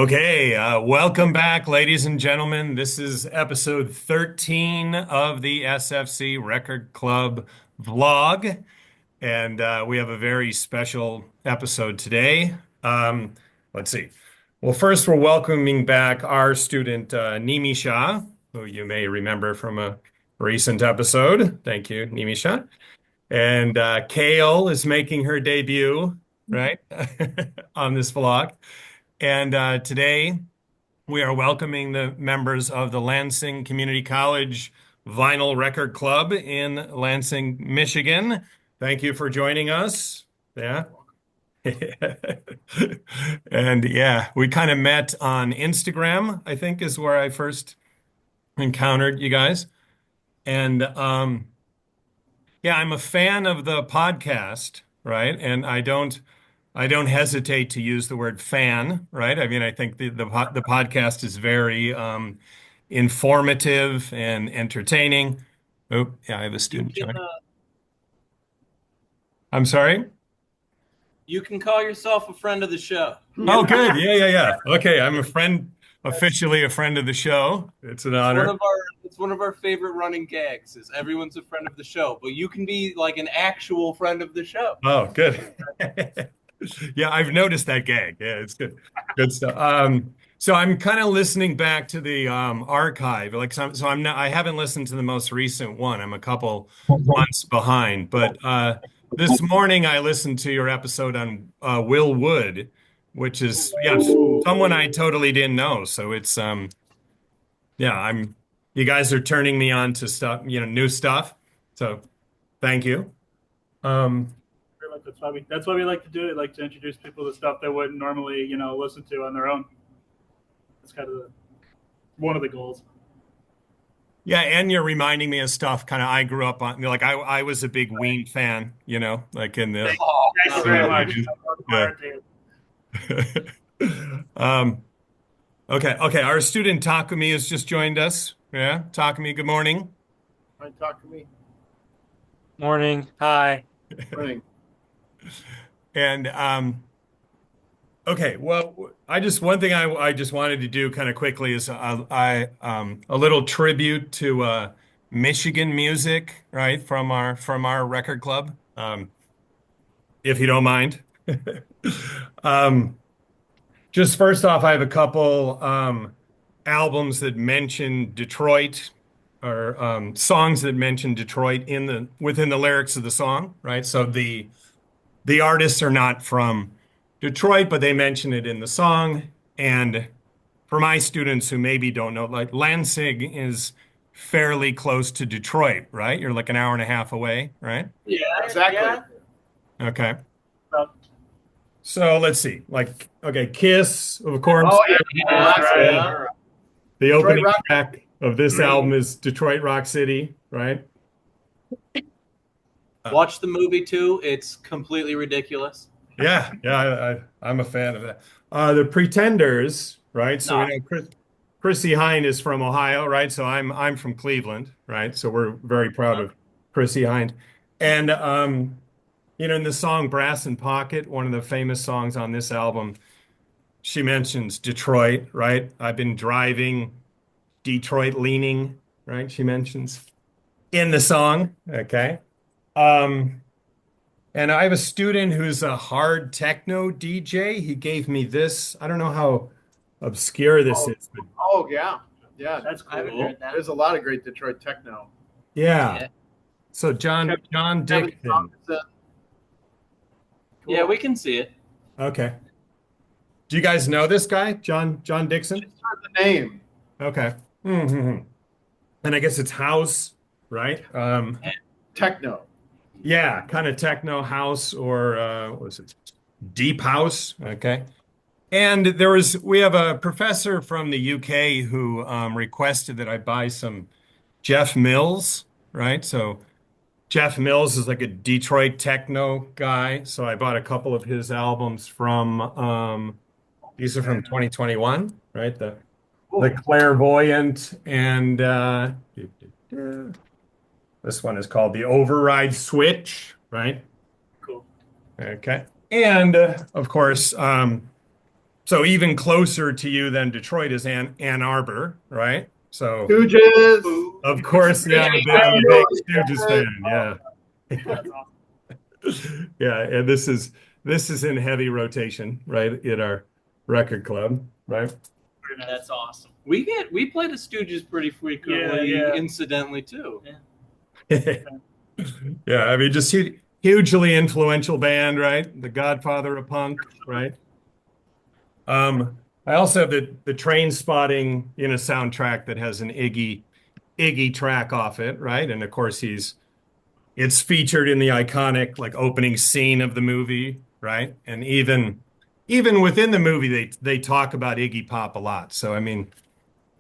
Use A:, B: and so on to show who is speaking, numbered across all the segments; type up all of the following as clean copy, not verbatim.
A: Okay, welcome back, ladies and gentlemen. This is episode 13 of the SFC Record Club vlog, and we have a very special episode today. Let's see. Well, first, we're welcoming back our student, Nimi Shah, who you may remember from a recent episode. Thank you, Nimi Shah. And Kale is making her debut, right, on this vlog. And today we are welcoming the members of the Lansing Community College Vinyl Record Club in Lansing, Michigan. Thank you for joining us. Yeah. And yeah, we kind of met on Instagram, I think is where I first encountered you guys. And yeah, I'm a fan of the podcast, right? And I don't hesitate to use the word fan, right? I mean, I think the podcast is very informative and entertaining. Oh, yeah, I have a student
B: You can,
A: joining.
B: uh,
A: I'm sorry?
B: you can call yourself a friend of the show.
A: Oh, good. Yeah. Okay, I'm a friend, officially a friend of the show. It's an
B: It's one
A: honor.
B: of our it's one of our favorite running gags is everyone's a friend of the show, but you can be like an actual friend of the show.
A: Oh, good. Yeah, I've noticed that gag. Yeah, it's good. Good stuff. So I'm kind of listening back to the archive. So I haven't listened to the most recent one. I'm a couple months behind. But this morning I listened to your episode on Will Wood, which is yeah, someone I totally didn't know. So it's yeah, you guys are turning me on to stuff, new stuff. So thank you. Um
C: Like that's why we like to do it. Like to introduce people to stuff they wouldn't normally, listen to on their own. That's kind of one of the goals.
A: Yeah, and you're reminding me of stuff kind of I grew up on. Like I was a big Ween fan, like in the
C: Thank you very much.
A: yeah. Okay. Our student Takumi has just joined us. Yeah, Takumi, good morning.
C: Right, talk to me.
D: Morning. Hi.
C: Morning.
A: And okay, well, one thing I just wanted to do kind of quickly is a little tribute to Michigan music, right, from our record club, if you don't mind. Just first off, I have a couple albums that mention Detroit or songs that mention Detroit within the lyrics of the song, right? So the artists are not from Detroit, but they mention it in the song. And for my students who maybe don't know, like Lansing is fairly close to Detroit, right? You're like an hour and a half away, right?
B: Yeah,
C: Exactly.
B: yeah.
A: Okay.
C: Well,
A: So let's see. Like, okay, Kiss, of course.
C: Oh yeah.
B: Yeah.
A: The
C: Detroit
A: opening
C: Rock.
A: track of this album is Detroit Rock City, right?
B: Watch the movie too. It's completely ridiculous.
A: Yeah, I'm a fan of that. The Pretenders, right? So we know Chrissy Hynde is from Ohio, right? So I'm from Cleveland, right? So we're very proud of Chrissy Hynde. And in the song Brass and Pocket, one of the famous songs on this album, she mentions Detroit, right? I've been driving Detroit leaning, right? She mentions in the song, okay? And I have a student who's a hard techno DJ. He gave me this. I don't know how obscure this is, but
E: Oh yeah, yeah.
C: That's
B: I haven't
C: cool.
B: heard that.
E: There's a lot of great Detroit techno.
A: yeah.
B: Yeah.
A: So John
E: Kevin
A: Dixon.
E: Thompson.
B: Yeah, we can see it.
A: Okay. Do you guys know this guy, John Dixon?
E: Just heard the name.
A: Okay. hmm And I guess it's house, right?
E: Techno.
A: Yeah, kind of techno house or what was it? Deep house. Okay. And we have a professor from the UK who requested that I buy some Jeff Mills, right? So Jeff Mills is like a Detroit techno guy. So I bought a couple of his albums these are from 2021, right? The Clairvoyant and this one is called The Override Switch, right?
C: Cool.
A: Okay. And of course, So even closer to you than Detroit is Ann Arbor, right? So
E: Stooges.
A: of course, yeah, I'm a big Stooges fan. Yeah.
C: That's awesome.
A: Yeah, and this is in heavy rotation, right, in our record club, right?
C: Very nice.
D: That's awesome.
B: We play the Stooges pretty frequently,
C: Yeah.
B: incidentally too.
A: Yeah, I mean, just hugely influential band, right? The Godfather of punk, right? I also have the Train Spotting soundtrack that has an Iggy track off it, right? And of course it's featured in the iconic like opening scene of the movie, right? And even within the movie they talk about Iggy Pop a lot. So I mean,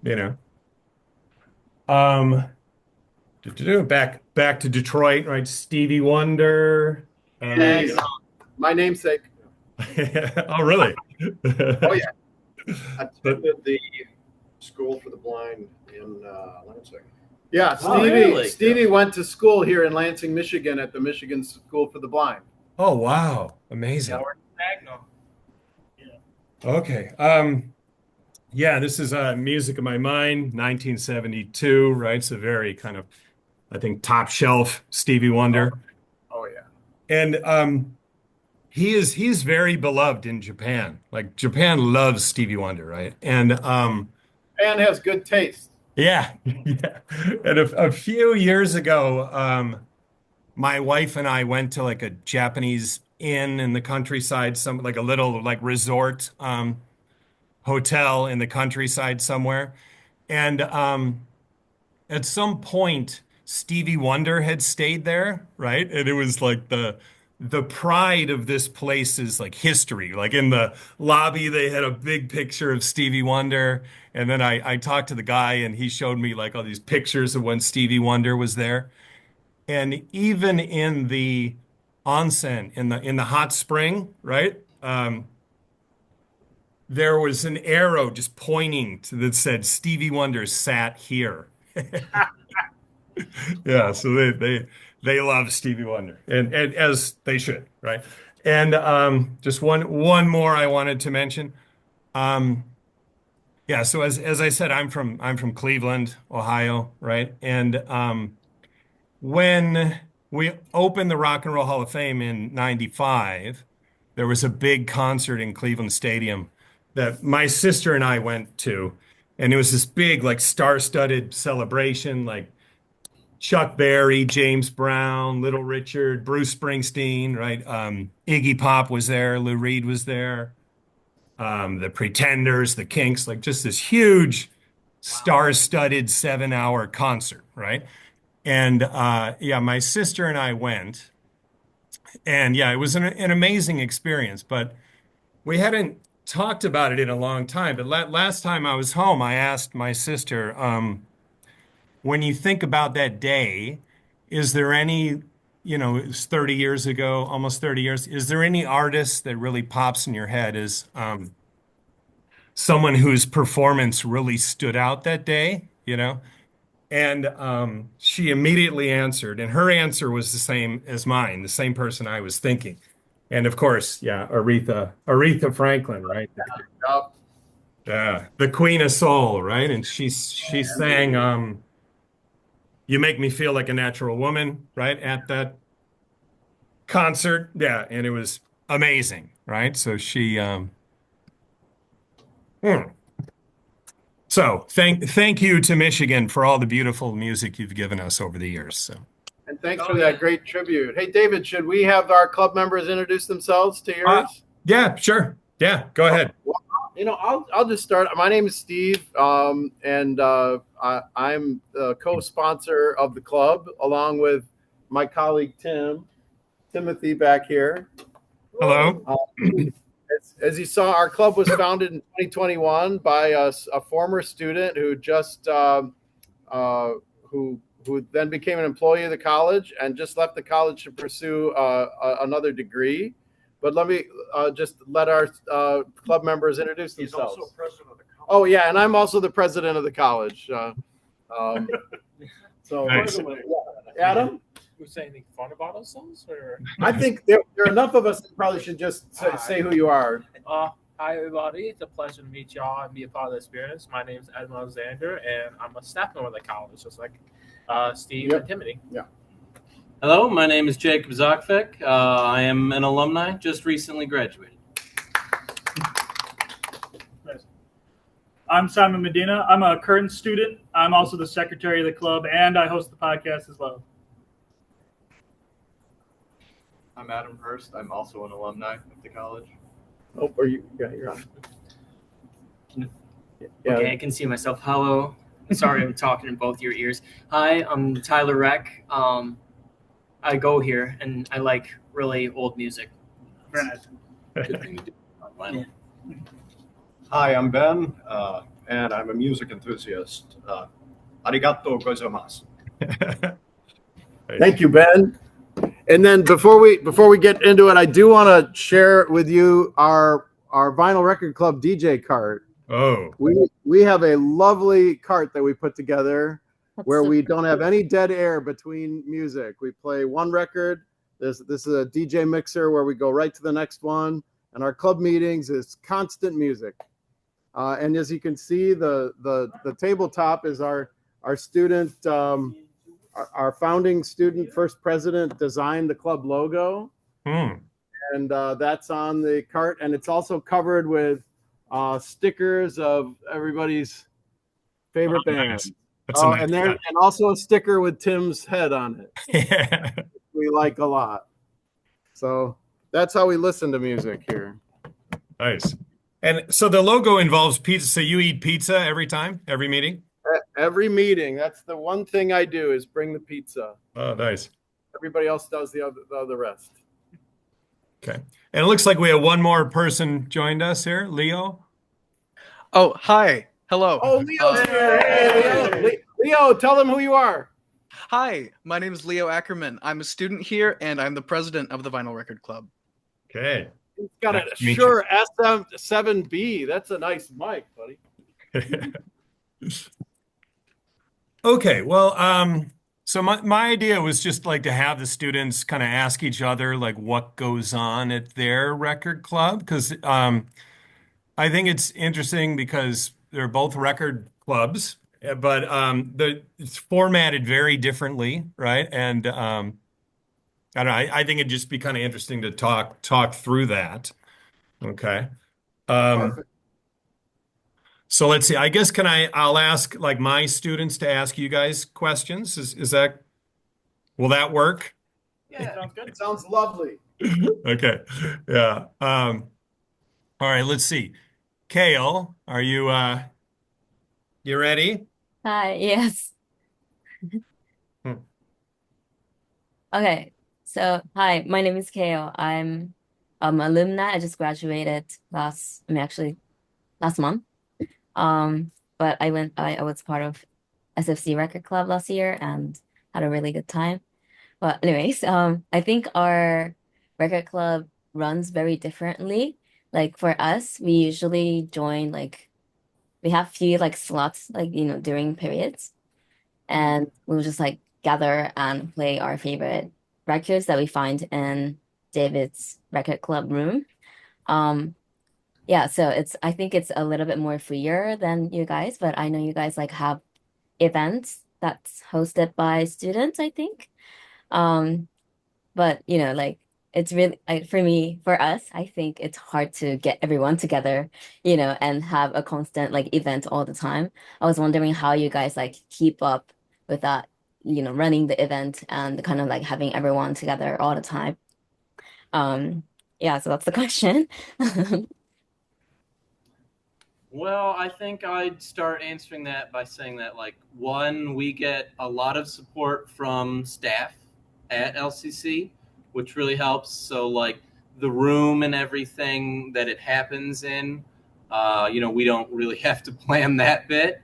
A: you know. Um back to Detroit, right? Stevie Wonder.
E: Hey, my namesake.
A: Oh, really?
E: Oh yeah. Attended the School for the Blind in Lansing. Yeah,
B: Oh,
E: Stevie.
B: really?
E: Stevie went to school here in Lansing, Michigan, at the Michigan School for the Blind.
A: Oh, wow. Amazing.
D: Magnum.
A: Okay. Yeah, this is Music of My Mind, 1972, right? So very kind of, I think, top shelf Stevie Wonder.
E: Oh yeah.
A: And he's very beloved in Japan. Like Japan loves Stevie Wonder, right? And
E: And has good taste.
A: yeah, yeah. And a few years ago, my wife and I went to like a Japanese inn in the countryside, some like a little like resort hotel in the countryside somewhere. And at some point, Stevie Wonder had stayed there, right? And it was like the pride of this place's like history. Like in the lobby, they had a big picture of Stevie Wonder. And then I talked to the guy and he showed me like all these pictures of when Stevie Wonder was there. And even in the onsen, in the hot spring, right? There was an arrow just pointing to that said Stevie Wonder sat here. Yeah, so they love Stevie Wonder, and as they should, right? And just one more I wanted to mention. Um, yeah, so as I said, I'm from Cleveland, Ohio, right? And when we opened the Rock and Roll Hall of Fame in '95, there was a big concert in Cleveland Stadium that my sister and I went to, and it was this big like star-studded celebration, like Chuck Berry, James Brown, Little Richard, Bruce Springsteen, right? Iggy Pop was there, Lou Reed was there, the Pretenders, the Kinks, like just this huge star-studded 7-hour concert, right? And yeah, my sister and I went, and yeah, it was an amazing experience, but we hadn't talked about it in a long time. But last time I was home, I asked my sister, when you think about that day, is there any, it was 30 years ago, almost 30 years, is there any artist that really pops in your head as someone whose performance really stood out that day, And she immediately answered, and her answer was the same as mine, the same person I was thinking. And of course, yeah, Aretha Franklin, right?
E: Yup.
A: Yeah, the Queen of Soul, right? And she sang "You Make Me Feel Like a Natural Woman," right, at that concert. Yeah, and it was amazing, right? So she hmm. So thank you to Michigan for all the beautiful music you've given us over the years. So
E: And thanks for that great tribute. Hey, David, should we have our club members introduce themselves to yours?
A: yeah, sure. Yeah, go ahead.
E: I'll just start. My name is Steve, and I'm the co-sponsor of the club, along with my colleague Timothy back here.
A: Hello.
E: As you saw, our club was founded in 2021 by a former student who just who then became an employee of the college and just left the college to pursue another degree. But let me just let our club members introduce themselves.
F: He's also president of the college.
E: Oh yeah, and I'm also the president of the college. So
A: Nice.
E: Adam,
F: We say anything fun about ourselves, or
E: I think there are enough of us that probably should just say who you are.
F: Hi, everybody. It's a pleasure to meet y'all and be a part of the experience. My name is Adam Alexander, and I'm a staff member of the college, just like Steve
E: Yep.
F: and Timothy.
B: Hello, my name is Jacob Zokvik. I am an alumni, just recently graduated.
C: Nice. I'm Simon Medina. I'm a current student. I'm also the secretary of the club, and I host the podcast as well.
G: I'm Adam Hurst. I'm also an alumni of the college.
E: Oh, are you? Yeah, you're on. Yeah.
H: Okay, I can see myself. Hello. Sorry, I'm talking in both your ears. Hi, I'm Tyler Reck. I go here, and I like really old music.
C: Very nice.
B: Good thing to do. Vinyl.
G: Hi, I'm Ben, and I'm a music enthusiast. Arigato gozaimasu.
E: Thank you, Ben. And then before we get into it, I do want to share with you our Vinyl Record Club DJ cart.
A: Oh,
E: We have a lovely cart that we put together where we
I: super
E: don't have any dead air between music. We play one record. This is a DJ mixer where we go right to the next one. And our club meetings is constant music. And as you can see, the tabletop is our student, our founding student, first president designed the club logo.
A: hmm.
E: And that's on the cart. And it's also covered with stickers of everybody's favorite
A: Oh,
E: band.
A: nice. That's a
E: Oh,
A: nice
E: and also a sticker with Tim's head on it.
A: yeah.
E: We like a lot. So that's how we listen to music here.
A: Nice. And so the logo involves pizza. So you eat pizza every time, every meeting?
E: Every meeting, that's the one thing I do is bring the pizza.
A: Oh, nice.
E: Everybody else does the other rest.
A: Okay. And it looks like we have one more person joined us here, Leo.
J: Oh, hi. Hello.
E: Oh, Leo's here. Hey, Leo, tell them who you are.
J: Hi, my name is Leo Ackerman. I'm a student here, and I'm the president of the Vinyl Record Club.
A: Okay.
E: He's got
A: Nice
E: a
A: to meet
E: Shure SM7B. That's a nice mic, buddy.
A: Okay. Well, so my idea was just like to have the students kind of ask each other like what goes on at their record club because I think it's interesting because they're both record clubs, but it's formatted very differently, right? And I don't know. I think it'd just be kind of interesting to talk through that. Okay.
E: Perfect.
A: So let's see. I guess I'll ask like my students to ask you guys questions. Will that work?
E: Yeah,
C: Sounds good.
E: it sounds lovely.
A: Okay. Yeah. All right, let's see. Kale, are you ready?
I: Hi, yes.
A: Hmm.
I: Okay. So, hi, my name is Kale. I'm alumni. I just graduated last month. But I was part of SFC Record Club last year and had a really good time. But anyways, I think our record club runs very differently. Like for us, we usually join we have few like slots during periods, and we'll just like gather and play our favorite records that we find in David's record club room. Um, yeah, so I think it's a little bit more freer than you guys, but I know you guys like have events that's hosted by students, I think. Um, but like it's really for us, I think it's hard to get everyone together, and have a constant like event all the time. I was wondering how you guys like keep up with that, running the event and kind of like having everyone together all the time. Yeah, so that's the question.
B: Well, I think I'd start answering that by saying that, like, one, we get a lot of support from staff at LCC, which really helps. So, like, the room and everything that it happens in, we don't really have to plan that bit.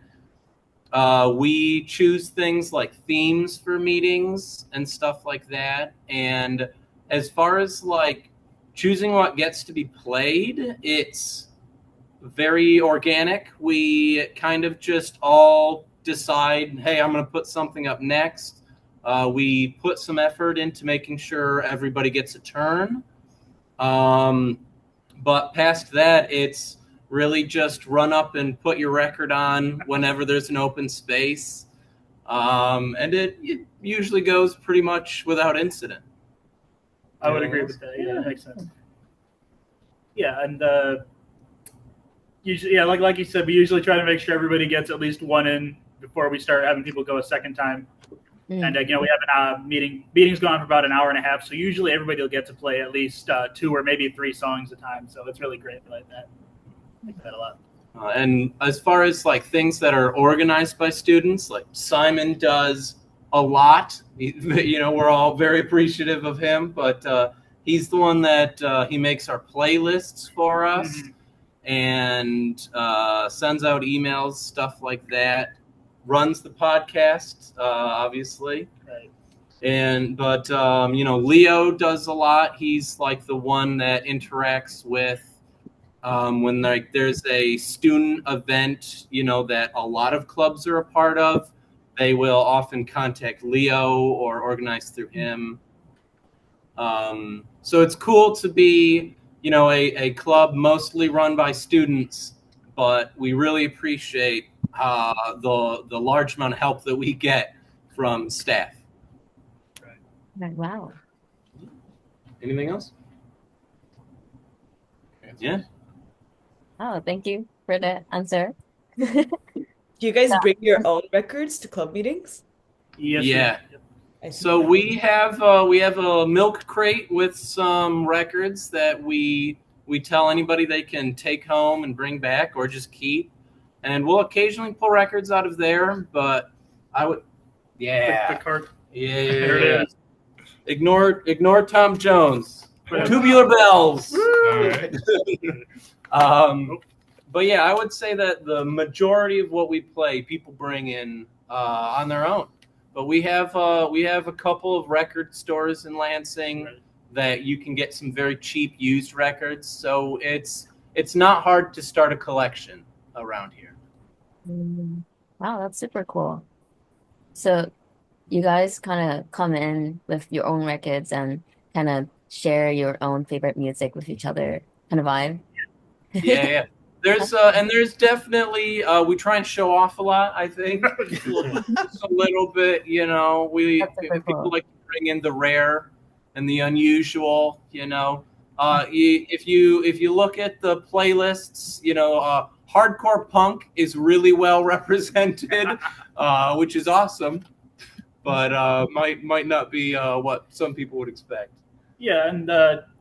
B: We choose things like themes for meetings and stuff like that. And as far as, like, choosing what gets to be played, it's very organic. We kind of just all decide, hey, I'm going to put something up next. We put some effort into making sure everybody gets a turn. But past that, it's really just run up and put your record on whenever there's an open space. And it usually goes pretty much without incident.
C: I would agree with that. Yeah, that makes sense. Yeah, and usually, yeah, like you said, we usually try to make sure everybody gets at least one in before we start having people go a second time. And we have meetings going on for about an hour and a half, so usually everybody will get to play at least 2 or maybe 3 songs a time. So it's really great. I like that. I like that a lot.
B: And as far as like things that are organized by students, like Simon does a lot. We're all very appreciative of him, but he's the one that he makes our playlists for us and sends out emails, stuff like that. Runs the podcast, obviously.
C: Right.
B: But Leo does a lot. He's like the one that interacts with when like there's a student event, that a lot of clubs are a part of. They will often contact Leo or organize through him. So it's cool to be, a club mostly run by students, but we really appreciate the large amount of help that we get from staff.
I: Wow.
B: Anything else? Yeah.
I: Oh, thank you for the answer.
K: Do you guys bring your own records to club meetings?
C: Yes.
B: Yeah.
K: I see.
B: So we have a milk crate with some records that we tell anybody they can take home and bring back or just keep. And we'll occasionally pull records out of there, but I would,
C: The cart.
B: yeah.
C: There it is.
B: Ignore Tom Jones. Tubular bells.
A: All right.
B: But yeah, I would say that the majority of what we play, people bring in on their own. But we have a couple of record stores in Lansing that you can get some very cheap used records. So it's not hard to start a collection around here.
I: Wow, that's super cool. So you guys kind of come in with your own records and kind of share your own favorite music with each other, kind of vibe.
B: Yeah. There's definitely we try and show off a lot. I think just a little bit. People like to bring in the rare and the unusual. If you look at the playlists, hardcore punk is really well represented, which is awesome, but might not be what some people would expect.
C: Yeah, and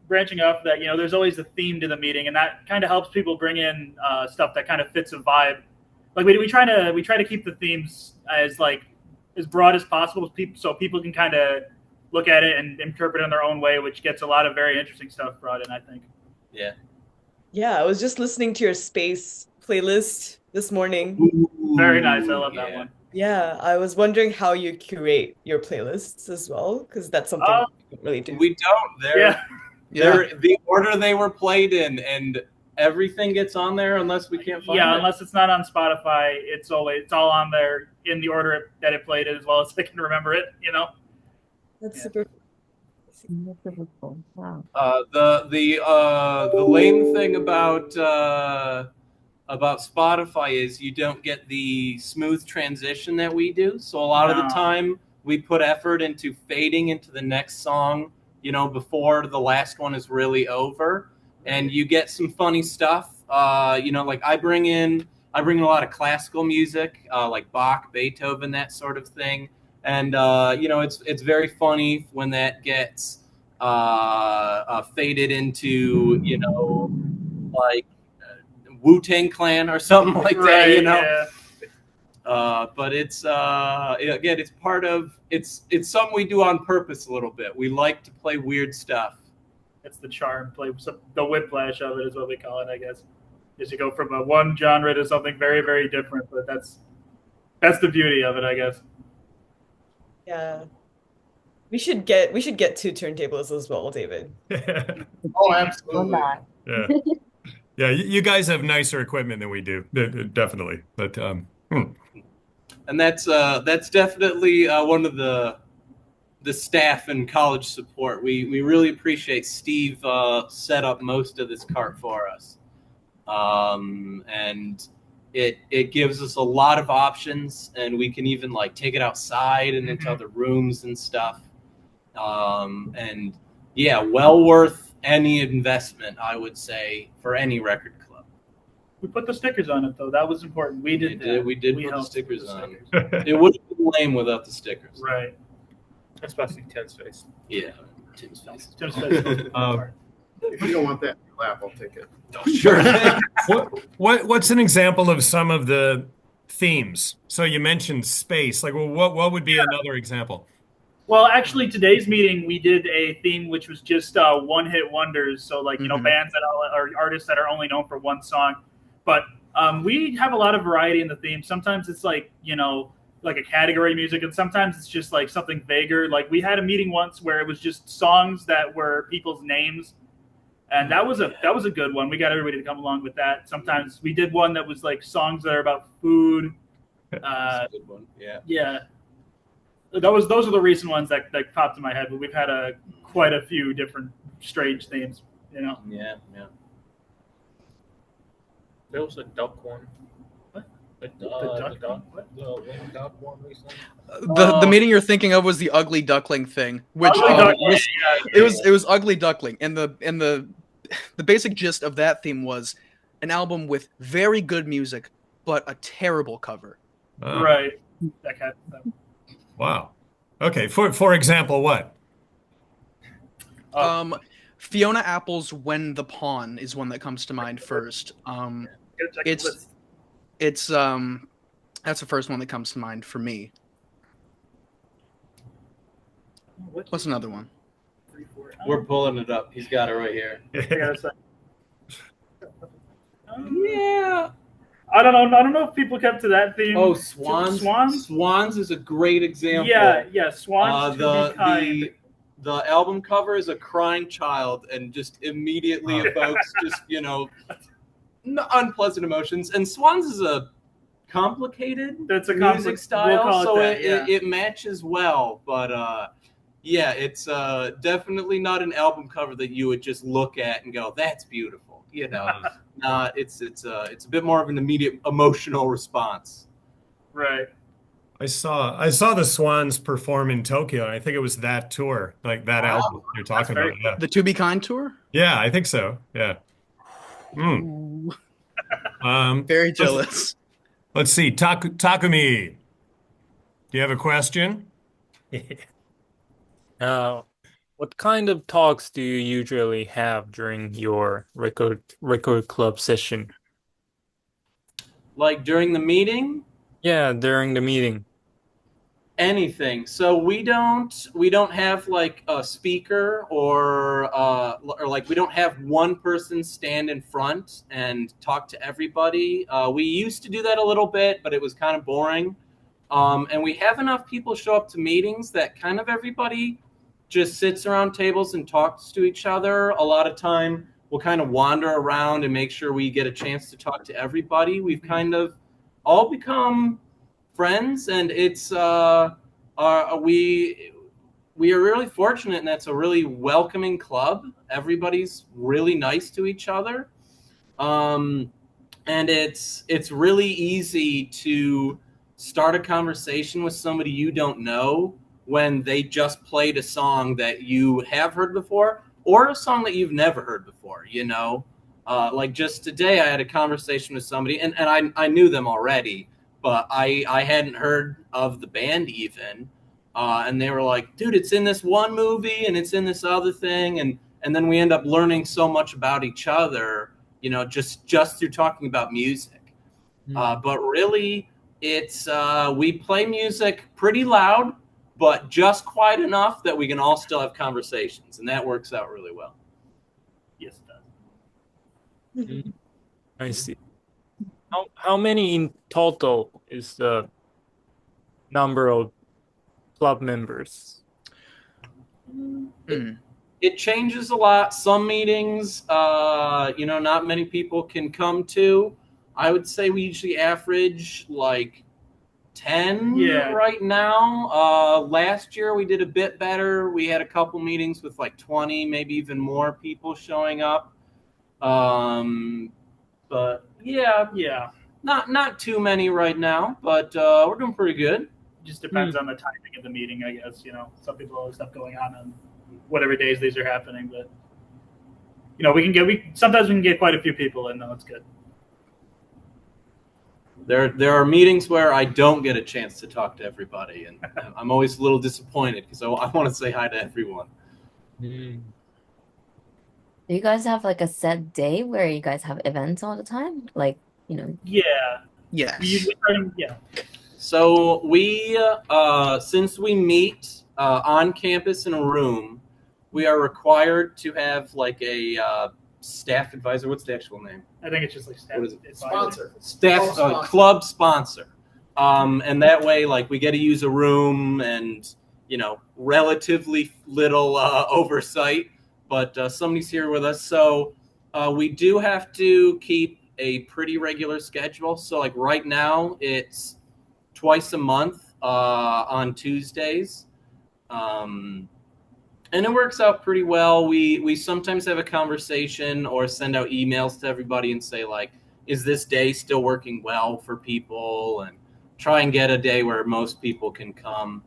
C: branching off that, there's always a theme to the meeting, and that kind of helps people bring in stuff that kind of fits a vibe. Like we try to keep the themes as broad as possible, so people can kind of look at it and interpret it in their own way, which gets a lot of very interesting stuff brought in, I think.
B: Yeah.
K: Yeah, I was just listening to your space playlist this morning.
B: Ooh,
C: Very nice. I love that one.
K: Yeah, I was wondering how you curate your playlists as well, because that's something we don't really do.
B: We don't. They're the order they were played in, and everything gets on there unless we can't find it.
C: Yeah, unless it's not on Spotify, it's all on there in the order that it played it, as well as I can remember it.
K: That's super.
I: That's super cool. Wow.
B: The lame thing about Spotify is you don't get the smooth transition that we do. So a lot of the time we put effort into fading into the next song, before the last one is really over, and you get some funny stuff. Like I bring in a lot of classical music, like Bach, Beethoven, that sort of thing. And it's very funny when that gets faded into like Wu-Tang Clan or something like that.
C: Yeah.
B: But it's again, it's part of it's something we do on purpose a little bit. We like to play weird stuff.
C: It's the charm, the whiplash of it is what we call it, I guess. Is you go from one genre to something very, very different, but that's the beauty of it, I guess.
K: Yeah. We should get 2 turntables as well, David.
G: Oh, absolutely.
A: Yeah. Yeah, you guys have nicer equipment than we do, definitely. But
B: And that's definitely one of the the staff and college support. We really appreciate Steve set up most of this cart for us. And it gives us a lot of options, and we can even like take it outside and into other rooms and stuff. And yeah, well worth any investment, I would say, for any record club.
C: We put the stickers on it though. That was important. We did that.
B: We did put the
C: helped
B: stickers
C: with the
B: on.
C: stickers.
B: It would have been lame without the stickers.
C: Right.
F: Especially Tim's face.
B: Yeah. Tim's face.
C: Tim's face.
E: If you don't want that in your lap, I'll take it.
B: Sure.
A: What's an example of some of the themes? So you mentioned space. Like, well, what would be another example?
C: Well, actually, today's meeting we did a theme which was just one-hit wonders. So, like bands that are artists that are only known for one song. But we have a lot of variety in the theme. Sometimes it's like like a category music, and sometimes it's just like something vaguer. Like we had a meeting once where it was just songs that were people's names, and that was a good one. We got everybody to come along with that. Sometimes we did one that was like songs that are about food.
B: That's a good one. Yeah.
C: Yeah. Those are the recent ones that popped in my head, but we've had quite a few different strange themes,
B: Yeah.
F: There was a duck one.
C: What?
F: The duck one recently.
J: The meeting you're thinking of was the Ugly Duckling thing, which it was Ugly Duckling, and the basic gist of that theme was an album with very good music, but a terrible cover.
C: Right. That kind of stuff.
A: Wow. Okay. For example, what?
J: Fiona Apple's "When the Pawn" is one that comes to mind first. That's the first one that comes to mind for me. What's another one?
B: We're pulling it up. He's got it right here.
C: Yeah. I don't know if people kept to that theme.
B: Oh, Swans. Swans is a great example.
C: Yeah. Swans.
B: The album cover is a crying child and just immediately evokes just unpleasant emotions. And Swans is a complicated music style, so it matches well. But it's definitely not an album cover that you would just look at and go, "That's beautiful." It's a bit more of an immediate emotional response.
C: Right.
A: I saw the Swans perform in Tokyo, and I think it was that tour, like that album you're talking about. Yeah.
J: The To Be Kind tour?
A: Yeah, I think so. Yeah.
J: Very jealous.
A: Let's see. Takumi, do you have a question?
D: What kind of talks do you usually have during your record club session?
B: Like during the meeting?
D: Yeah, during the meeting.
B: Anything. So we don't have like a speaker or like we don't have one person stand in front and talk to everybody. We used to do that a little bit, but it was kind of boring. And we have enough people show up to meetings that kind of everybody just sits around tables and talks to each other. A lot of time we'll kind of wander around and make sure we get a chance to talk to everybody. We've kind of all become friends, and it's we are really fortunate, and that's a really welcoming club. Everybody's really nice to each other, and it's really easy to start a conversation with somebody you don't know when they just played a song that you have heard before or a song that you've never heard before. Like just today I had a conversation with somebody, and I knew them already, but I hadn't heard of the band even. And they were like, dude, it's in this one movie and it's in this other thing. And then we end up learning so much about each other, just through talking about music. But really, it's we play music pretty loud, but just quiet enough that we can all still have conversations. And that works out really well.
C: Yes, it does.
D: I see. How many in total is the number of club members?
B: It changes a lot. Some meetings, not many people can come to. I would say we usually average like 10
C: Yeah.
B: right now. Last year we did a bit better. We had a couple meetings with like 20, maybe even more people showing up. But
C: Yeah.
B: not too many right now, but we're doing pretty good.
C: Just depends on the timing of the meeting, I guess. You know, some people have stuff going on whatever days these are happening, but you know, sometimes we can get quite a few people in, though. It's good.
B: There are meetings where I don't get a chance to talk to everybody, and I'm always a little disappointed because I want to say hi to everyone.
I: Do you guys have like a set day where you guys have events all the time? Like, you know.
C: Yeah.
J: Yes.
C: Yeah.
B: So we, since we meet on campus in a room, we are required to have like a staff advisor. What's the actual name?
C: I think it's just like staff.
B: What is it?
E: Sponsor.
B: Staff club sponsor. And that way, like, we get to use a room and, you know, relatively little oversight, but somebody's here with us. So we do have to keep a pretty regular schedule. So like right now it's twice a month on Tuesdays. And it works out pretty well. We sometimes have a conversation or send out emails to everybody and say, like, is this day still working well for people? And try and get a day where most people can come.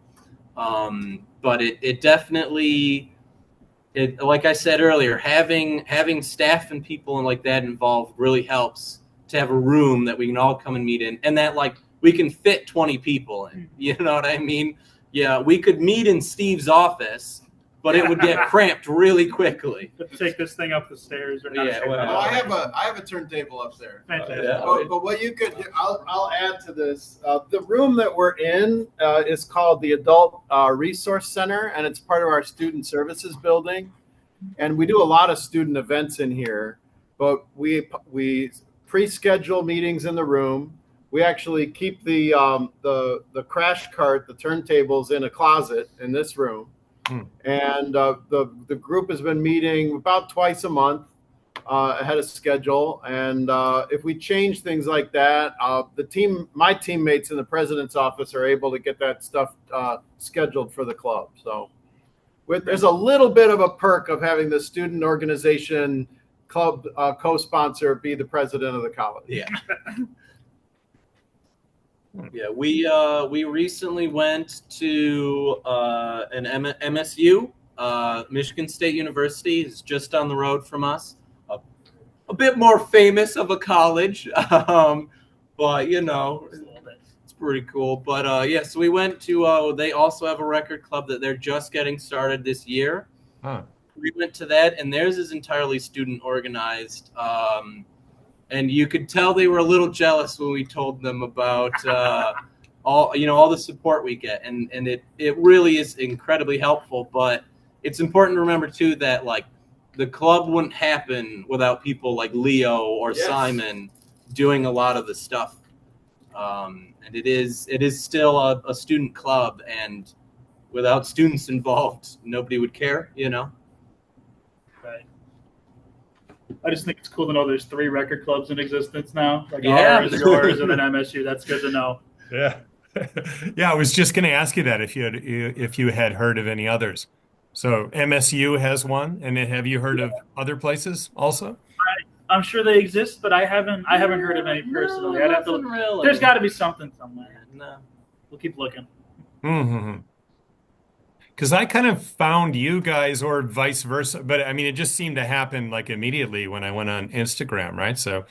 B: But it definitely, like I said earlier, having staff and people and like that involved really helps to have a room that we can all come and meet in, and that like we can fit 20 people in. You know what I mean? Yeah, we could meet in Steve's office, but it would get cramped really quickly.
C: Take this thing up the stairs or not.
B: Yeah, well,
E: I have a turntable up there.
C: Fantastic.
E: But what you could, I'll add to this. The room that we're in is called the Adult Resource Center, and it's part of our Student Services building. And we do a lot of student events in here, but we pre-schedule meetings in the room. We actually keep the crash cart, the turntables, in a closet in this room. And the group has been meeting about twice a month ahead of schedule. And if we change things like that, my teammates in the president's office are able to get that stuff scheduled for the club. So there's a little bit of a perk of having the student organization club co-sponsor be the president of the college.
B: Yeah. Yeah, we recently went to an MSU, Michigan State University. Is just down the road from us. A bit more famous of a college, but you know, it's pretty cool. But yeah, so we went to. They also have a record club that they're just getting started this year.
A: Huh.
B: We went to that, and theirs is entirely student organized. And you could tell they were a little jealous when we told them about all the support we get, and it really is incredibly helpful. But it's important to remember too that like the club wouldn't happen without people like Leo or Simon doing a lot of the stuff. And it is still a student club, and without students involved, nobody would care. You know.
C: Right. I just think it's cool to know there's 3 record clubs in existence now. Like
B: Yeah.
C: yours, and then MSU. That's good to know.
A: Yeah. Yeah, I was just going to ask you that if you had heard of any others. So MSU has one, and have you heard of other places also?
C: I'm sure they exist, but I haven't heard of any personally. I'd have to.
B: Really.
C: There's got to be something somewhere.
B: No.
C: We'll keep looking.
A: Mm-hmm. Because I kind of found you guys, or vice versa, but I mean, it just seemed to happen like immediately when I went on Instagram, right? So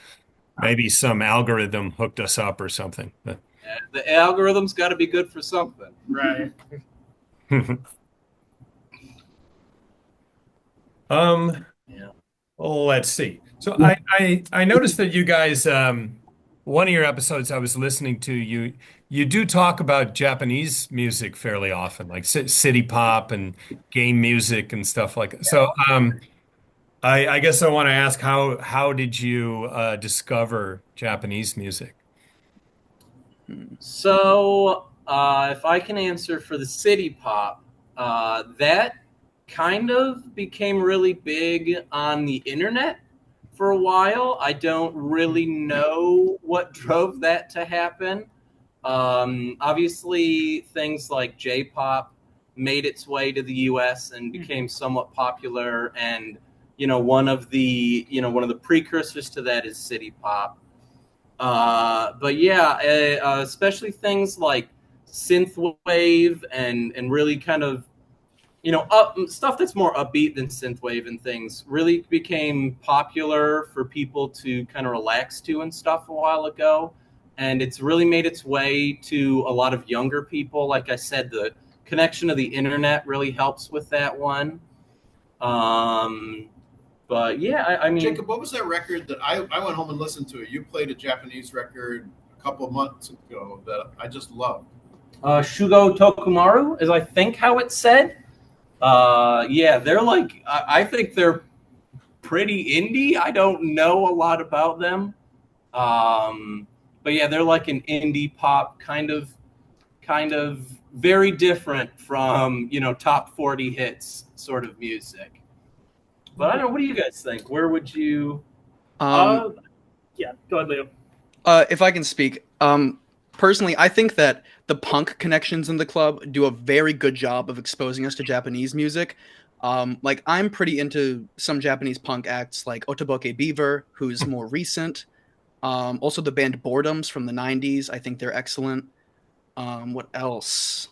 A: maybe some algorithm hooked us up or something. But
B: Yeah, the algorithm's got to be good for something.
C: Right.
B: Yeah.
A: Well, let's see. So I noticed that you guys, one of your episodes I was listening to, you do talk about Japanese music fairly often, like city pop and game music and stuff like that. So I guess I want to ask, how did you discover Japanese music?
B: So if I can answer for the city pop, that kind of became really big on the internet for a while. I don't really know what drove that to happen. Obviously, things like J-pop made its way to the U.S. and became somewhat popular, and one of the precursors to that is city pop. But yeah, especially things like synthwave and really kind of stuff that's more upbeat than synthwave and things really became popular for people to kind of relax to and stuff a while ago. And it's really made its way to a lot of younger people. Like I said, the connection to the internet really helps with that one. But yeah, I mean,
E: Jacob, what was that record that I went home and listened to it? You played a Japanese record a couple of months ago that I just loved.
B: Shugo Tokumaru is, I think, how it's said. Yeah, they're like, I think they're pretty indie. I don't know a lot about them. But yeah, they're like an indie pop kind of very different from, top 40 hits sort of music. But I don't know, what do you guys think? Where would you
C: Yeah, go ahead, Leo.
J: If I can speak, personally, I think that the punk connections in the club do a very good job of exposing us to Japanese music. Like, I'm pretty into some Japanese punk acts like Otoboke Beaver, who's more recent. Also, the band Boredoms from the 90s. I think they're excellent. What else?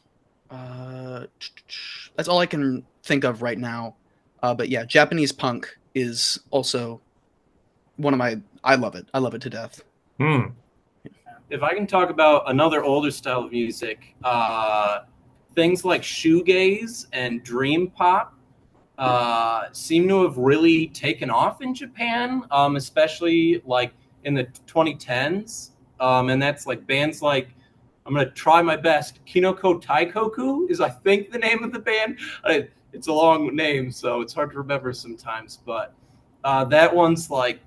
J: That's all I can think of right now. But yeah, Japanese punk is also one of my... I love it. I love it to death.
B: If I can talk about another older style of music, things like shoegaze and dream pop seem to have really taken off in Japan, especially like in the 2010s. And that's like bands like, I'm going to try my best, Kinoko Taikoku is, I think, the name of the band. It's a long name, so it's hard to remember sometimes. But that one's like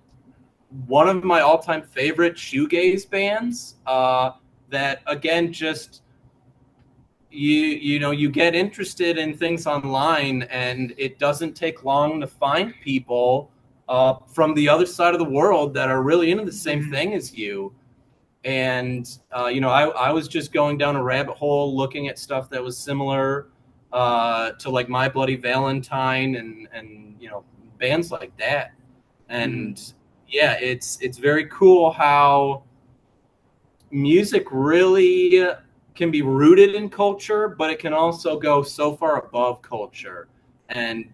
B: one of my all-time favorite shoegaze bands that, again, just you get interested in things online, and it doesn't take long to find people from the other side of the world that are really into the same thing as you. And I was just going down a rabbit hole looking at stuff that was similar to like My Bloody Valentine and bands like that. And yeah, it's very cool how music really can be rooted in culture, but it can also go so far above culture. And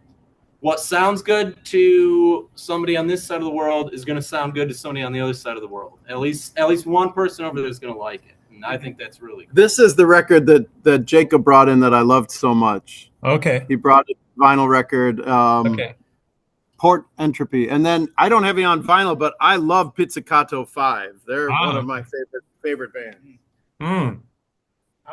B: what sounds good to somebody on this side of the world is going to sound good to somebody on the other side of the world. At least one person over there is going to like it. And I think that's really cool.
E: This is the record that Jacob brought in that I loved so much.
A: Okay.
E: He brought a vinyl record.
A: Okay.
E: Port Entropy. And then I don't have it on vinyl, but I love Pizzicato 5. They're one of my favorite bands.
F: I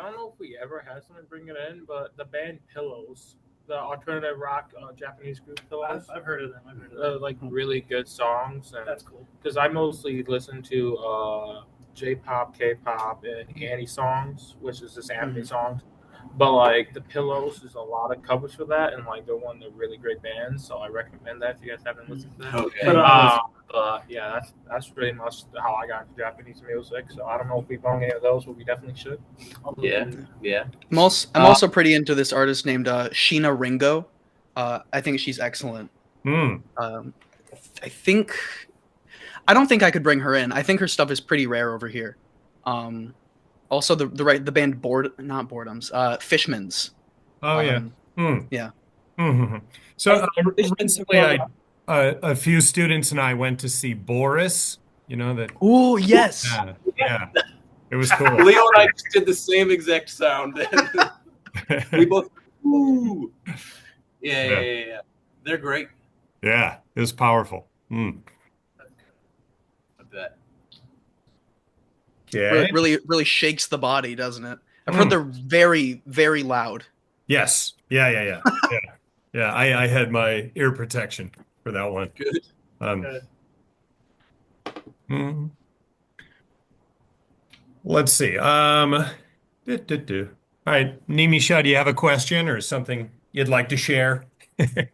F: don't know if we ever had someone bring it in, but the band Pillows, the alternative rock Japanese group Pillows.
C: I've heard of them.
F: Like really good songs. And
C: that's cool.
F: Because I mostly listen to J-pop, K-pop, and Annie songs, which is just anime songs. But like the Pillows, there's a lot of covers for that, and like they're one of the really great bands. So I recommend that if you guys haven't listened to that.
B: Okay.
F: But yeah, that's pretty much how I got into Japanese music. So I don't know if we brought any of those, but we definitely should.
B: Yeah.
J: I'm also pretty into this artist named Sheena Ringo. I think she's excellent. I don't think I could bring her in. I think her stuff is pretty rare over here. Also, the band Boredoms, Fishmans.
A: Oh yeah.
J: Yeah.
A: Mm-hmm. So recently, a few students and I went to see Boris. You know that?
J: Oh yes.
A: Yeah. It was cool.
B: Leo and I just did the same exact sound. We both. Ooh. Yeah. They're great.
A: Yeah, it was powerful.
B: I bet.
A: Okay.
J: Really shakes the body, doesn't it? I've heard they're very, very loud.
A: Yes. Yeah. I had my ear protection for that one.
B: Good.
A: Let's see. All right, Nimisha, do you have a question or something you'd like to share?
I: Yeah,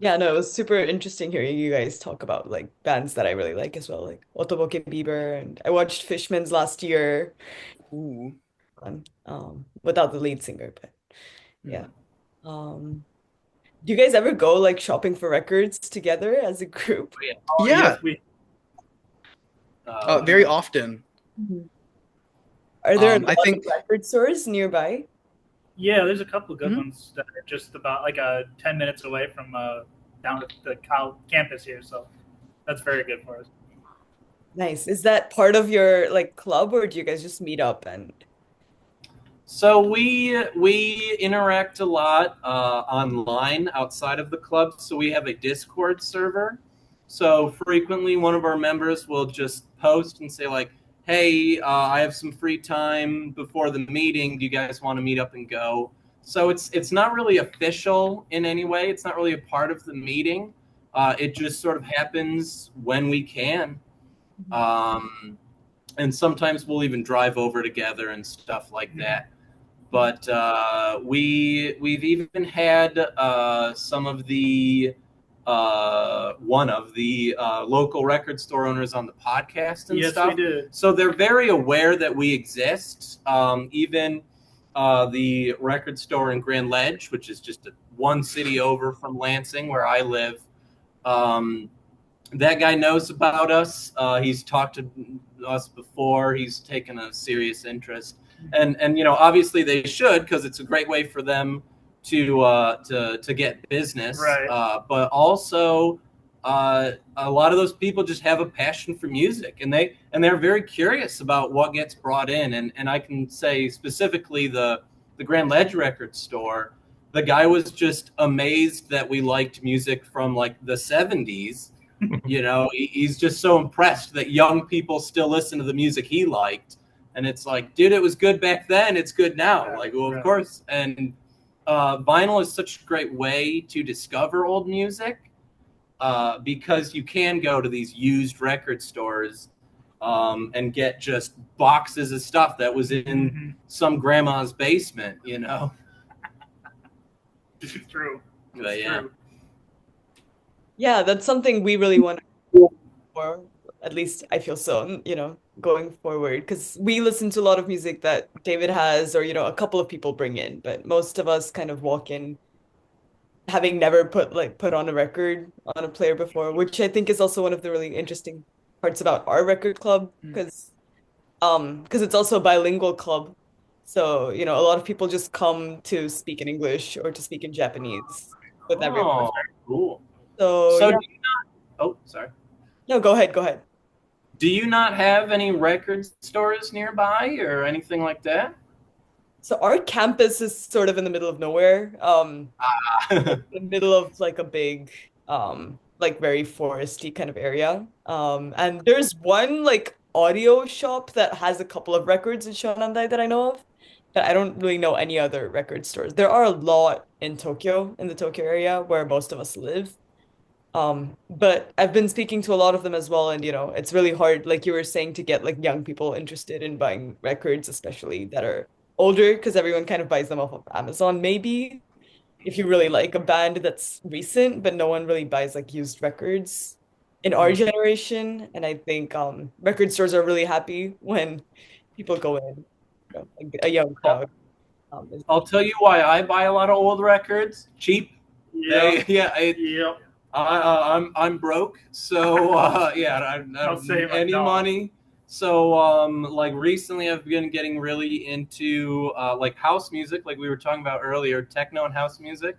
K: Yeah, no, it was super interesting hearing you guys talk about like bands that I really like as well, like Otoboke Bieber, and I watched Fishman's last year,
J: Ooh.
K: without the lead singer, but yeah.
J: Hmm.
K: Um, do you guys ever go like shopping for records together as a group?
B: Yeah.
C: Oh,
J: Yeah,
C: yes, we.
J: very often.
K: Mhm. Are there a
J: I
K: lot of
J: think.
K: record stores nearby?
C: Yeah, there's a couple good
J: Mhm.
C: ones that are just about like 10 minutes away from down at the campus here, so that's very good for us.
K: Nice. Is that part of your like club, or do you guys just meet up and
B: So we interact a lot online outside of the club. So we have a Discord server. So frequently, one of our members will just post and say like, "Hey, I have some free time before the meeting. Do you guys want to meet up and go?" So it's not really official in any way. It's not really a part of the meeting. It just sort of happens when we can. Um, and sometimes we'll even drive over together and stuff like that. But we've even had some of the one of the local record store owners on the podcast and
C: Yes,
B: stuff.
C: we did.
B: So they're very aware that we exist. Even the record store in Grand Ledge, which is just one city over from Lansing, where I live. That guy knows about us. He's talked to us before. He's taken a serious interest, and obviously they should, because it's a great way for them to get business.
C: Right.
B: But also, a lot of those people just have a passion for music, and they're very curious about what gets brought in. And I can say specifically the Grand Ledge record store. The guy was just amazed that we liked music from like the 70s. He's just so impressed that young people still listen to the music he liked. And it's like, dude, it was good back then. It's good now. Like, well, of course. And vinyl is such a great way to discover old music because you can go to these used record stores and get just boxes of stuff that was in some grandma's basement,
C: It's true.
B: But yeah.
C: True.
K: Yeah, that's something we really want to do for, at least I feel so, going forward. Because we listen to a lot of music that David has, or, a couple of people bring in, but most of us kind of walk in having never put on a record on a player before, which I think is also one of the really interesting parts about our record club, because it's also a bilingual club. So, a lot of people just come to speak in English or to speak in Japanese with everyone.
B: Oh, cool.
K: So,
B: So
K: yeah.
B: do you not, oh, sorry.
K: No, go ahead, go ahead.
B: Do you not have any record stores nearby or anything like that?
K: So our campus is sort of in the middle of nowhere. The middle of like a big, like very foresty kind of area. And there's one like audio shop that has a couple of records in Shonandai that I know of, but I don't really know any other record stores. There are a lot in Tokyo, in the Tokyo area where most of us live. But I've been speaking to a lot of them as well, and it's really hard, like you were saying, to get like young people interested in buying records, especially that are older, because everyone kind of buys them off of Amazon, maybe if you really like a band that's recent, but no one really buys like used records in our generation. And I think record stores are really happy when people go in, like a young crowd.
B: I'll tell you why I buy a lot of old records. Cheap.
C: Yep.
B: Yep. I'm broke, so I don't
C: save
B: need any
C: no.
B: money. So like recently, I've been getting really into like house music, like we were talking about earlier, techno and house music.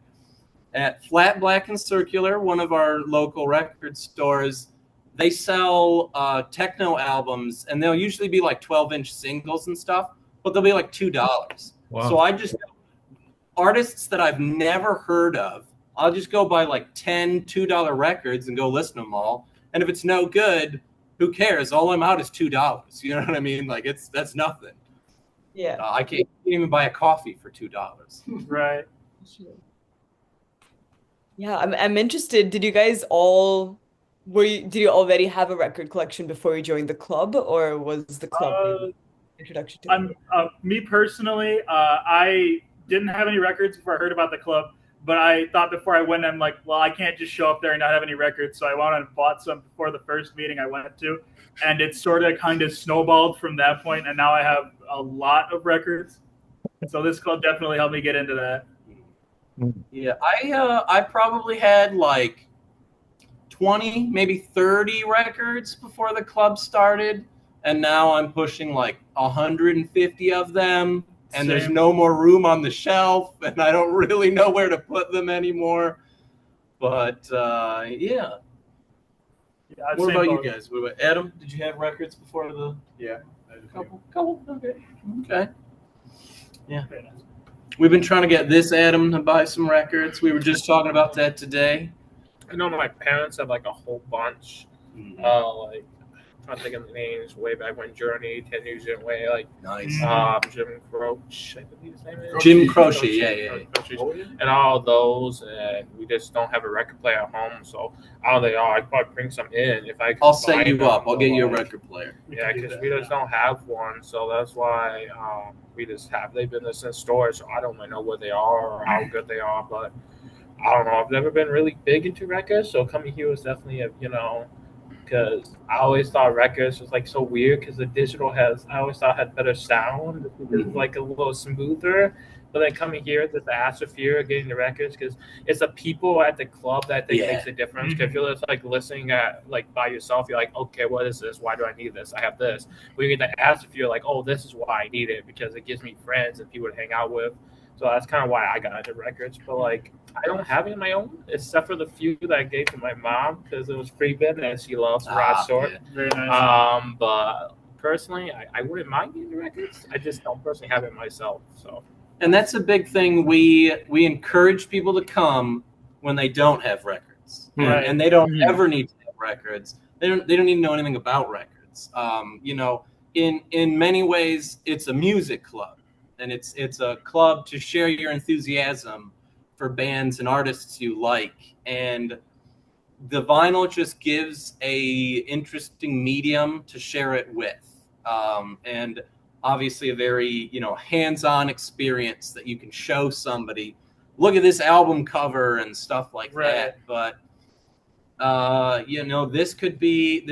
B: At Flat Black and Circular, one of our local record stores, they sell techno albums, and they'll usually be like 12-inch singles and stuff, but they'll be like $2.
A: Wow.
B: So I just artists that I've never heard of. I'll just go buy like 10 $2 records and go listen to them all. And if it's no good, who cares? All I'm out is $2. You know what I mean? Like that's nothing.
K: Yeah.
B: I can't even buy a coffee for $2.
C: Right.
K: Yeah, I'm interested. Did you guys all did you already have a record collection before you joined the club, or was the club the introduction to it?
C: Me personally, I didn't have any records before I heard about the club, But I thought before I went, I'm like, well, I can't just show up there and not have any records. So I went and bought some before the first meeting I went to. And it sort of kind of snowballed from that point, and now I have a lot of records. So this club definitely helped me get into that.
B: Yeah, I probably had like 20, maybe 30 records before the club started, and now I'm pushing like 150 of them, and there's no more room on the shelf, and I don't really know where to put them anymore. But yeah. What about you guys? What about Adam? Did you have records before the?
G: Yeah,
B: couple. Okay. Yeah. We've been trying to get this Adam to buy some records. We were just talking about that today.
F: I know my parents have like a whole bunch. Like I'm thinking of the names way back when Journey, 10 Years Away, like
B: nice.
F: Jim Croce, I believe his name is.
B: Jim Croce, yeah.
F: And all those, and we just don't have a record player at home, so I don't think, I'd probably bring some in if I could.
B: I'll set you up. I'll get you a record player.
F: Yeah, because we just don't have one, so that's why they've been in storage, so I don't really know where they are or how good they are, but I don't know. I've never been really big into records, so coming here was definitely because I always thought records was like so weird because the digital I always thought had better sound. It's like a little smoother. But then coming here, there's the atmosphere of getting the records because it's the people at the club that I think makes a difference. Because if you're just like listening at like by yourself, you're like, okay, what is this? Why do I need this? I have this. When you get the atmosphere, you're like, oh, this is why I need it because it gives me friends and people to hang out with. So that's kind of why I got into records. But like, I don't have it on my own, except for the few that I gave to my mom because it was free bid and she loves Rod Stewart.
C: Yeah. Very nice.
F: But personally, I wouldn't mind getting the records. I just don't personally have it myself. So.
B: And that's a big thing. We encourage people to come when they don't have records, right. And they don't ever need to have records. They don't need to know anything about records. In many ways, it's a music club. And it's a club to share your enthusiasm for bands and artists you like. And the vinyl just gives a interesting medium to share it with. And obviously a very, hands-on experience that you can show somebody. Look at this album cover and stuff like that. But this could be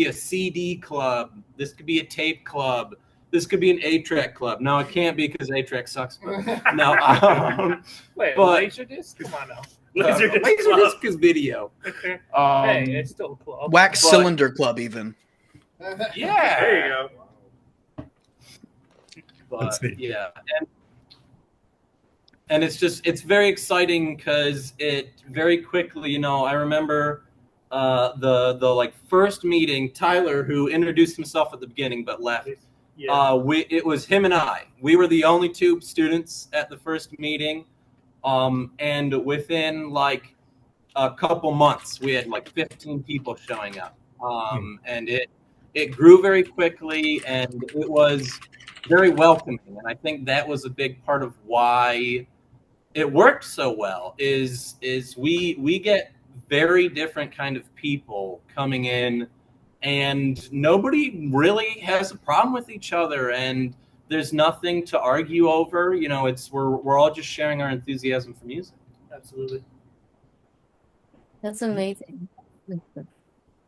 B: a CD club. This could be a tape club. This could be an 8-track club. No, it can't be because 8-track sucks. No,
F: wait, Laserdisc? Come on now.
B: Laserdisc is video.
F: Hey, it's still a club.
J: Wax Cylinder Club, even.
B: Yeah.
C: There you go.
B: But, yeah. And it's very exciting because it very quickly, I remember the first meeting, Tyler, who introduced himself at the beginning but left. Yeah. It was him and I. We were the only two students at the first meeting, and within like a couple months, we had like 15 people showing up, and it grew very quickly, and it was very welcoming. And I think that was a big part of why it worked so well. Is we get very different kind of people coming in. And nobody really has a problem with each other, and there's nothing to argue over. We're all just sharing our enthusiasm for music.
C: Absolutely.
I: That's amazing.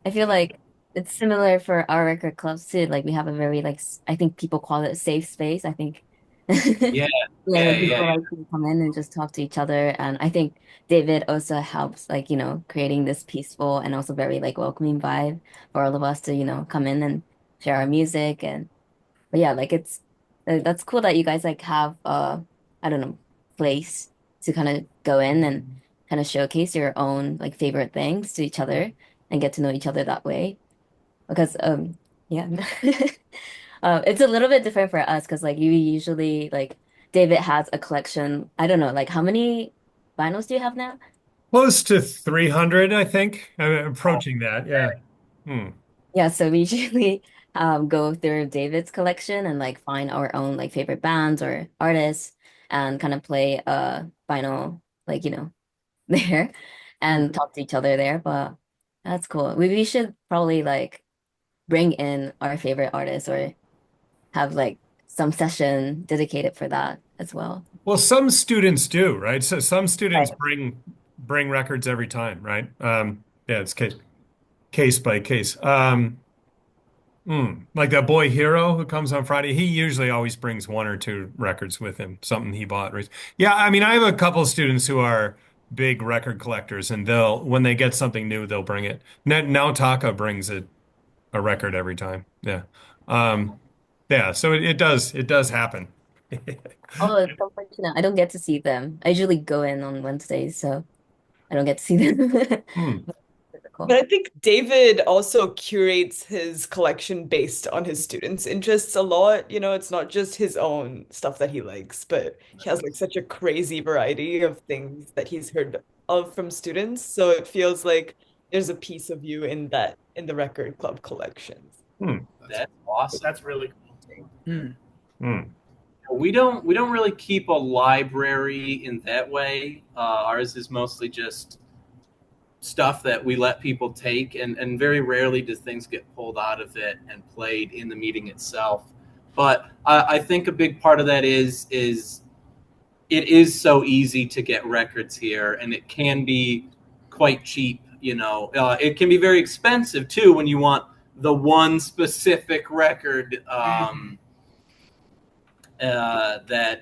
I: I feel like it's similar for our record clubs too. Like we have a very I think people call it a safe space. I think.
B: Yeah.
I: People like to come in and just talk to each other, and I think David also helps creating this peaceful and also very welcoming vibe for all of us to come in and share our music. But yeah, that's cool that you guys have I don't know, place to kind of go in and kind of showcase your own favorite things to each other and get to know each other that way. Because yeah. It's a little bit different for us because you usually David has a collection. I don't know, how many vinyls do you have now?
A: Close to 300, I think. I'm approaching that. Yeah.
I: Yeah, so we usually go through David's collection and find our own favorite bands or artists and kind of play vinyl there and talk to each other there. But that's cool. We should probably bring in our favorite artists or have some session dedicated for that. as well.
A: Well, some students do, right? So some students bring records every time, right? Yeah, it's case by case. Like that boy Hero who comes on Friday, he usually always brings one or two records with him, something he bought. Yeah, I mean, I have a couple students who are big record collectors, and when they get something new, they'll bring it. Now Taka brings a record every time. Yeah. Yeah, so it does happen.
I: Oh, it's unfortunate. I don't get to see them. I usually go in on Wednesdays, so I don't get to see them.
A: Hmm.
K: But I think David also curates his collection based on his students' interests a lot. You know, it's not just his own stuff that he likes, but he has like such a crazy variety of things that he's heard of from students. So it feels like there's a piece of you in the record club collections.
B: That's awesome.
C: That's really cool.
B: We don't really keep a library in that way. Ours is mostly just stuff that we let people take, and very rarely do things get pulled out of it and played in the meeting itself. But I think a big part of that is it is so easy to get records here, and it can be quite cheap. It can be very expensive too when you want the one specific record that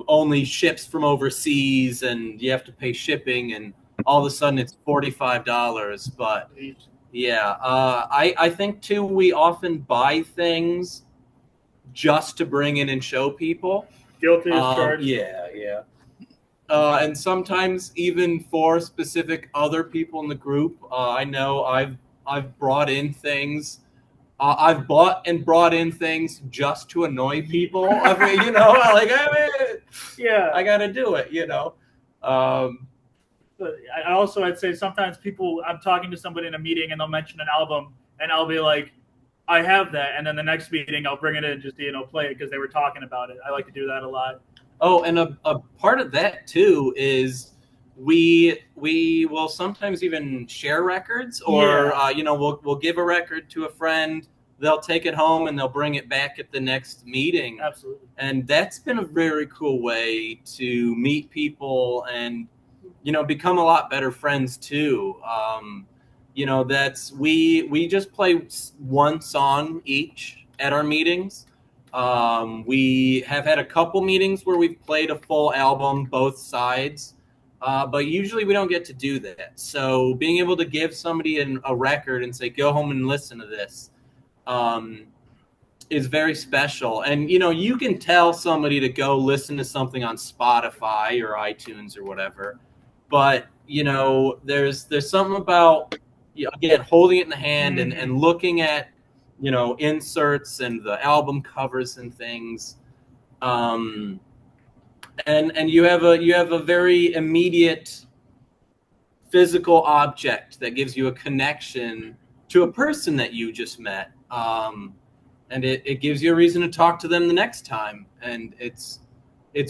B: only ships from overseas, and you have to pay shipping, and all of a sudden it's $45. But yeah, I think too we often buy things just to bring in and show people.
C: Guilty as charged.
B: Yeah. And sometimes even for specific other people in the group. I know I've brought in things. I've bought and brought in things just to annoy people. I mean, I got to do it.
C: But I'd say sometimes I'm talking to somebody in a meeting and they'll mention an album and I'll be like, I have that, and then the next meeting I'll bring it in and just play it because they were talking about it. I like to do that a lot.
B: Oh, and a part of that too is we will sometimes even share records, or we'll give a record to a friend. They'll take it home and they'll bring it back at the next meeting.
C: Absolutely.
B: And that's been a very cool way to meet people and become a lot better friends too. We just play one song each at our meetings. We have had a couple meetings where we've played a full album, both sides, but usually we don't get to do that. So being able to give somebody a record and say, go home and listen to this, is very special. And, you can tell somebody to go listen to something on Spotify or iTunes or whatever, but, there's something about, again, holding it in the hand and looking at, inserts and the album covers and things. And you have a very immediate physical object that gives you a connection to a person that you just met. And it gives you a reason to talk to them the next time. And it's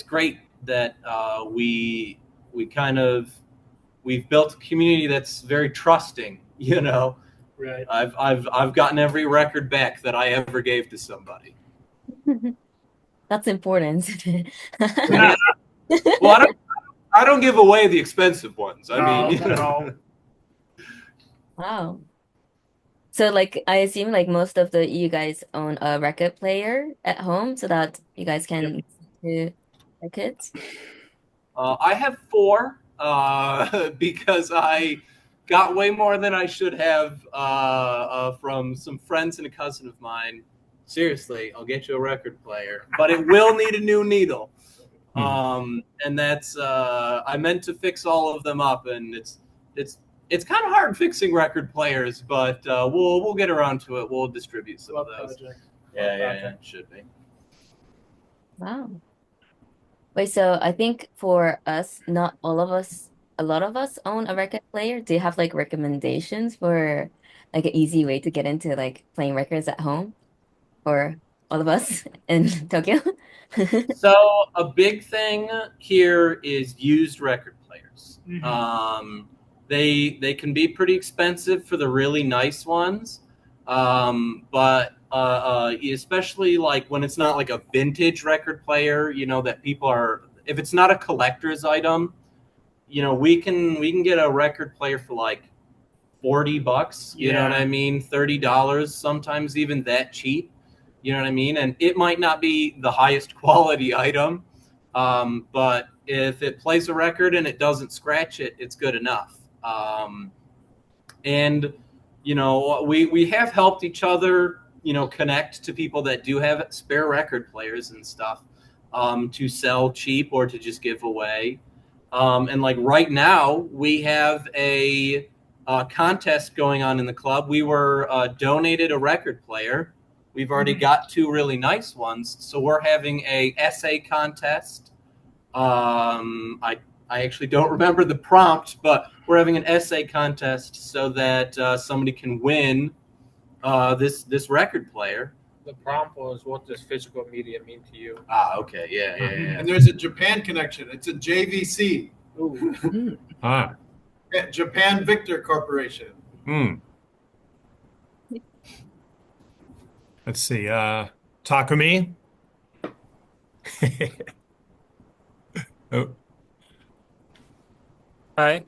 B: great that we've built a community that's very trusting,
C: Right.
B: I've gotten every record back that I ever gave to somebody.
I: That's important.
B: Well, I don't give away the expensive ones. I mean,
I: Wow. So I assume most of you guys own a record player at home so that you guys can listen to records.
B: I have 4 because I got way more than I should have from some friends and a cousin of mine. Seriously, I'll get you a record player, but it will need a new needle. And that's I meant to fix all of them up, and it's kind of hard fixing record players, but we'll get around to it. We'll distribute some of those. Yeah, it should be.
I: Wow. Wait, so I think for us, not all of us, a lot of us own a record player. Do you have recommendations for an easy way to get into playing records at home for all of us in Tokyo?
B: So a big thing here is used record players. They can be pretty expensive for the really nice ones, but especially like when it's not like a vintage record player, that people are, if it's not a collector's item, we can get a record player for like $40, you know what I mean? $30, sometimes even that cheap, you know what I mean? And it might not be the highest quality item, but if it plays a record and it doesn't scratch it, it's good enough. And we have helped each other, connect to people that do have spare record players and stuff, to sell cheap or to just give away. And like right now, we have a contest going on in the club. We were donated a record player. We've already got 2 really nice ones, so we're having a essay contest. I actually don't remember the prompt, but we're having an essay contest so that somebody can win this record player.
F: The prompt was, what does physical media mean to you?
B: Okay, yeah.
E: And there's a Japan connection. It's a JVC.
F: Ooh.
E: Japan Victor Corporation.
A: Let's see. Takumi. Oh.
D: Hi.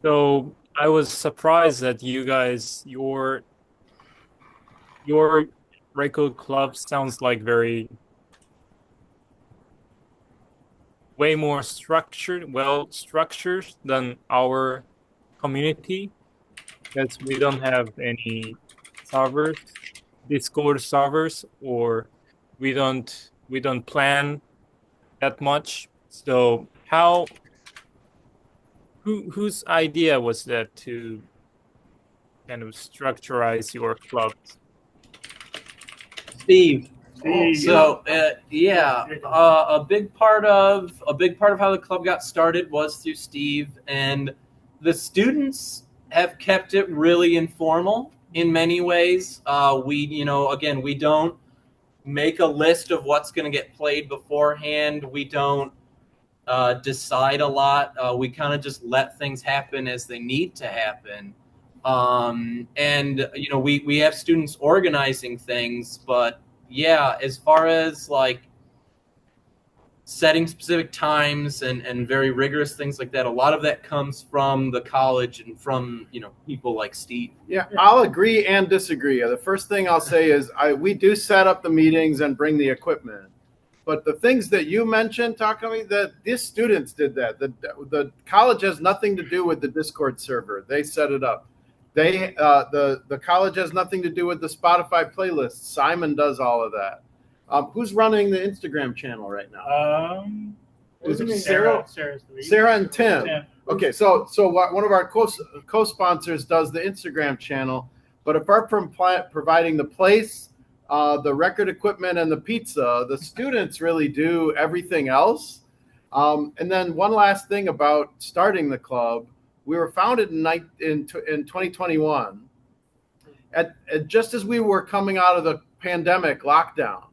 D: So I was surprised that you guys, your record club sounds like way more well structured than our community, because we don't have any servers, Discord servers, or we don't plan that much. So whose idea was that to kind of structurize your club?
B: Steve. So a big part of how the club got started was through Steve, and the students have kept it really informal in many ways. We don't make a list of what's going to get played beforehand. We don't decide a lot. We kind of just let things happen as they need to happen. And we have students organizing things, but as far as like setting specific times and very rigorous things like that, a lot of that comes from the college and from people like Steve.
E: Yeah, I'll agree and disagree. The first thing I'll say is we do set up the meetings and bring the equipment, but the things that you mentioned, Takumi, that these students did that. The college has nothing to do with the Discord server. They set it up. The college has nothing to do with the Spotify playlist. Simon does all of that. Who's running the Instagram channel right now? Is it Sarah and Tim? Okay, so one of our co-sponsors does the Instagram channel, but apart from providing the place, the record equipment, and the pizza, the students really do everything else. And then one last thing about starting the club. We were founded in 2021, just as we were coming out of the pandemic lockdown.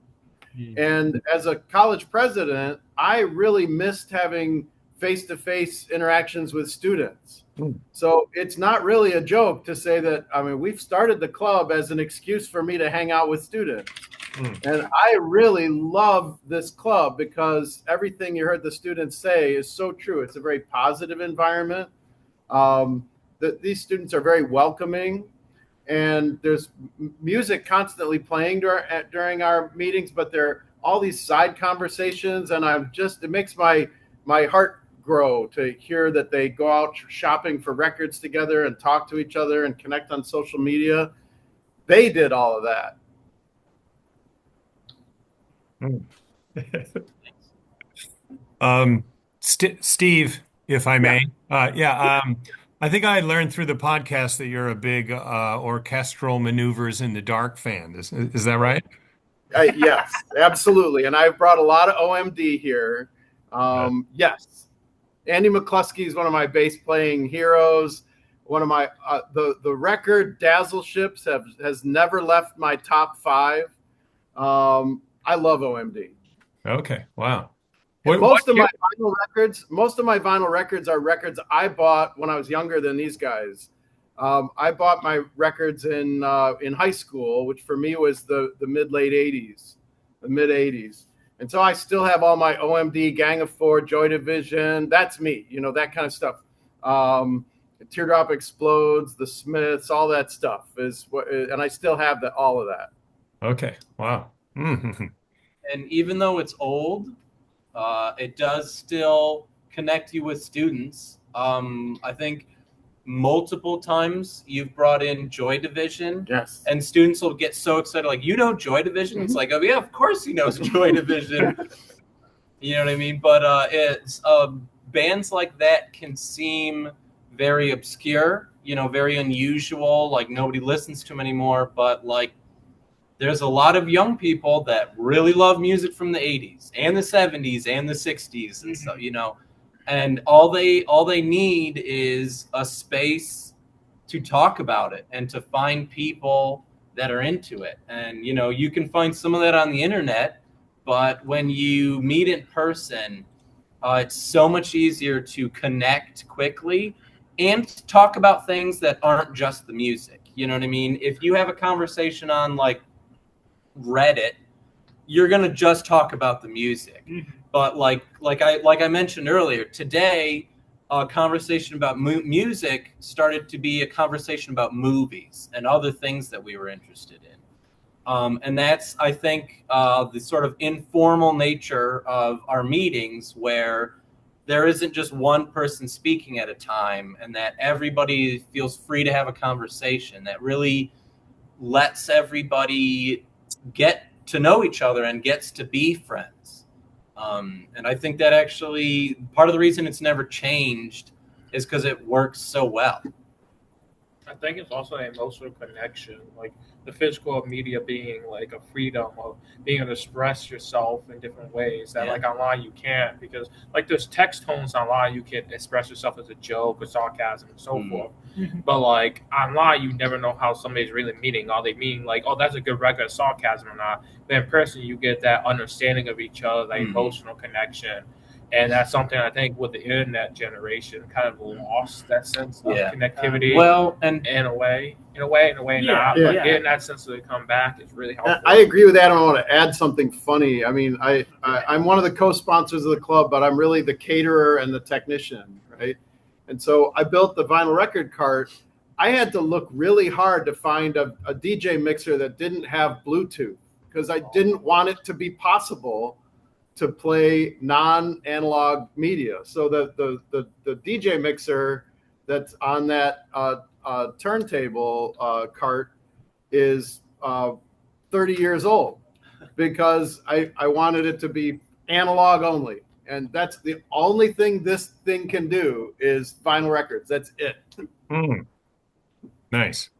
E: And as a college president, I really missed having face-to-face interactions with students. So it's not really a joke to say that, we've started the club as an excuse for me to hang out with students. And I really love this club because everything you heard the students say is so true. It's a very positive environment. These students are very welcoming, and there's music constantly playing during our meetings, but there are all these side conversations, and it makes my heart grow to hear that they go out shopping for records together and talk to each other and connect on social media. They did all of that.
A: Steve, if I may. I think I learned through the podcast that you're a big orchestral maneuvers in the dark fan. Is that right?
E: Yes, absolutely. And I've brought a lot of OMD here. Yes. Andy McCluskey is one of my bass playing heroes. One of my the record Dazzle Ships has never left my top 5. I love OMD.
A: Okay. Wow.
E: Most of my vinyl records are records I bought when I was younger than these guys. I bought my records in high school, which for me was the mid 80s. And so I still have all my OMD, Gang of Four, Joy Division. That's me, that kind of stuff. Teardrop Explodes, The Smiths, all that stuff is what, and I still have all of that.
A: Okay. Wow. Mm-hmm.
B: And even though it's old, it does still connect you with students. I think multiple times you've brought in Joy Division.
E: Yes.
B: And students will get so excited, like, Joy Division? It's like, oh yeah, of course he knows Joy Division. You know what I mean? But it's bands like that can seem very obscure, very unusual, like nobody listens to them anymore. But like, there's a lot of young people that really love music from the 80s and the 70s and the 60s and stuff, and all they need is a space to talk about it and to find people that are into it. And you can find some of that on the internet, but when you meet in person, it's so much easier to connect quickly and talk about things that aren't just the music. You know what I mean? If you have a conversation on like Reddit, you're gonna just talk about the music. But like I mentioned earlier, today a conversation about music started to be a conversation about movies and other things that we were interested in. And that's, I think, the sort of informal nature of our meetings, where there isn't just one person speaking at a time, and that everybody feels free to have a conversation that really lets everybody get to know each other and gets to be friends. And I think that actually part of the reason it's never changed is because it works so well.
F: I think it's also an emotional connection, like the physical media being like a freedom of being able to express yourself in different ways that like online you can't, because like there's text tones online you can express yourself as a joke or sarcasm and so forth. But like online you never know how somebody's really meaning. Are they mean like, oh, that's a good record of sarcasm or not? But in person you get that understanding of each other, that emotional connection. And that's something I think with the internet generation kind of lost that sense of connectivity.
B: Well, and
F: in a way not. But getting that sense of it come back is really helpful.
E: I agree with that. I want to add something funny. I mean, I'm one of the co-sponsors of the club, but I'm really the caterer and the technician, right? And so I built the vinyl record cart. I had to look really hard to find a DJ mixer that didn't have Bluetooth, because I didn't want it to be possible to play non-analog media. So the DJ mixer that's on that turntable cart is 30 years old, because I wanted it to be analog only. And that's the only thing this thing can do is vinyl records. That's it.
A: Nice.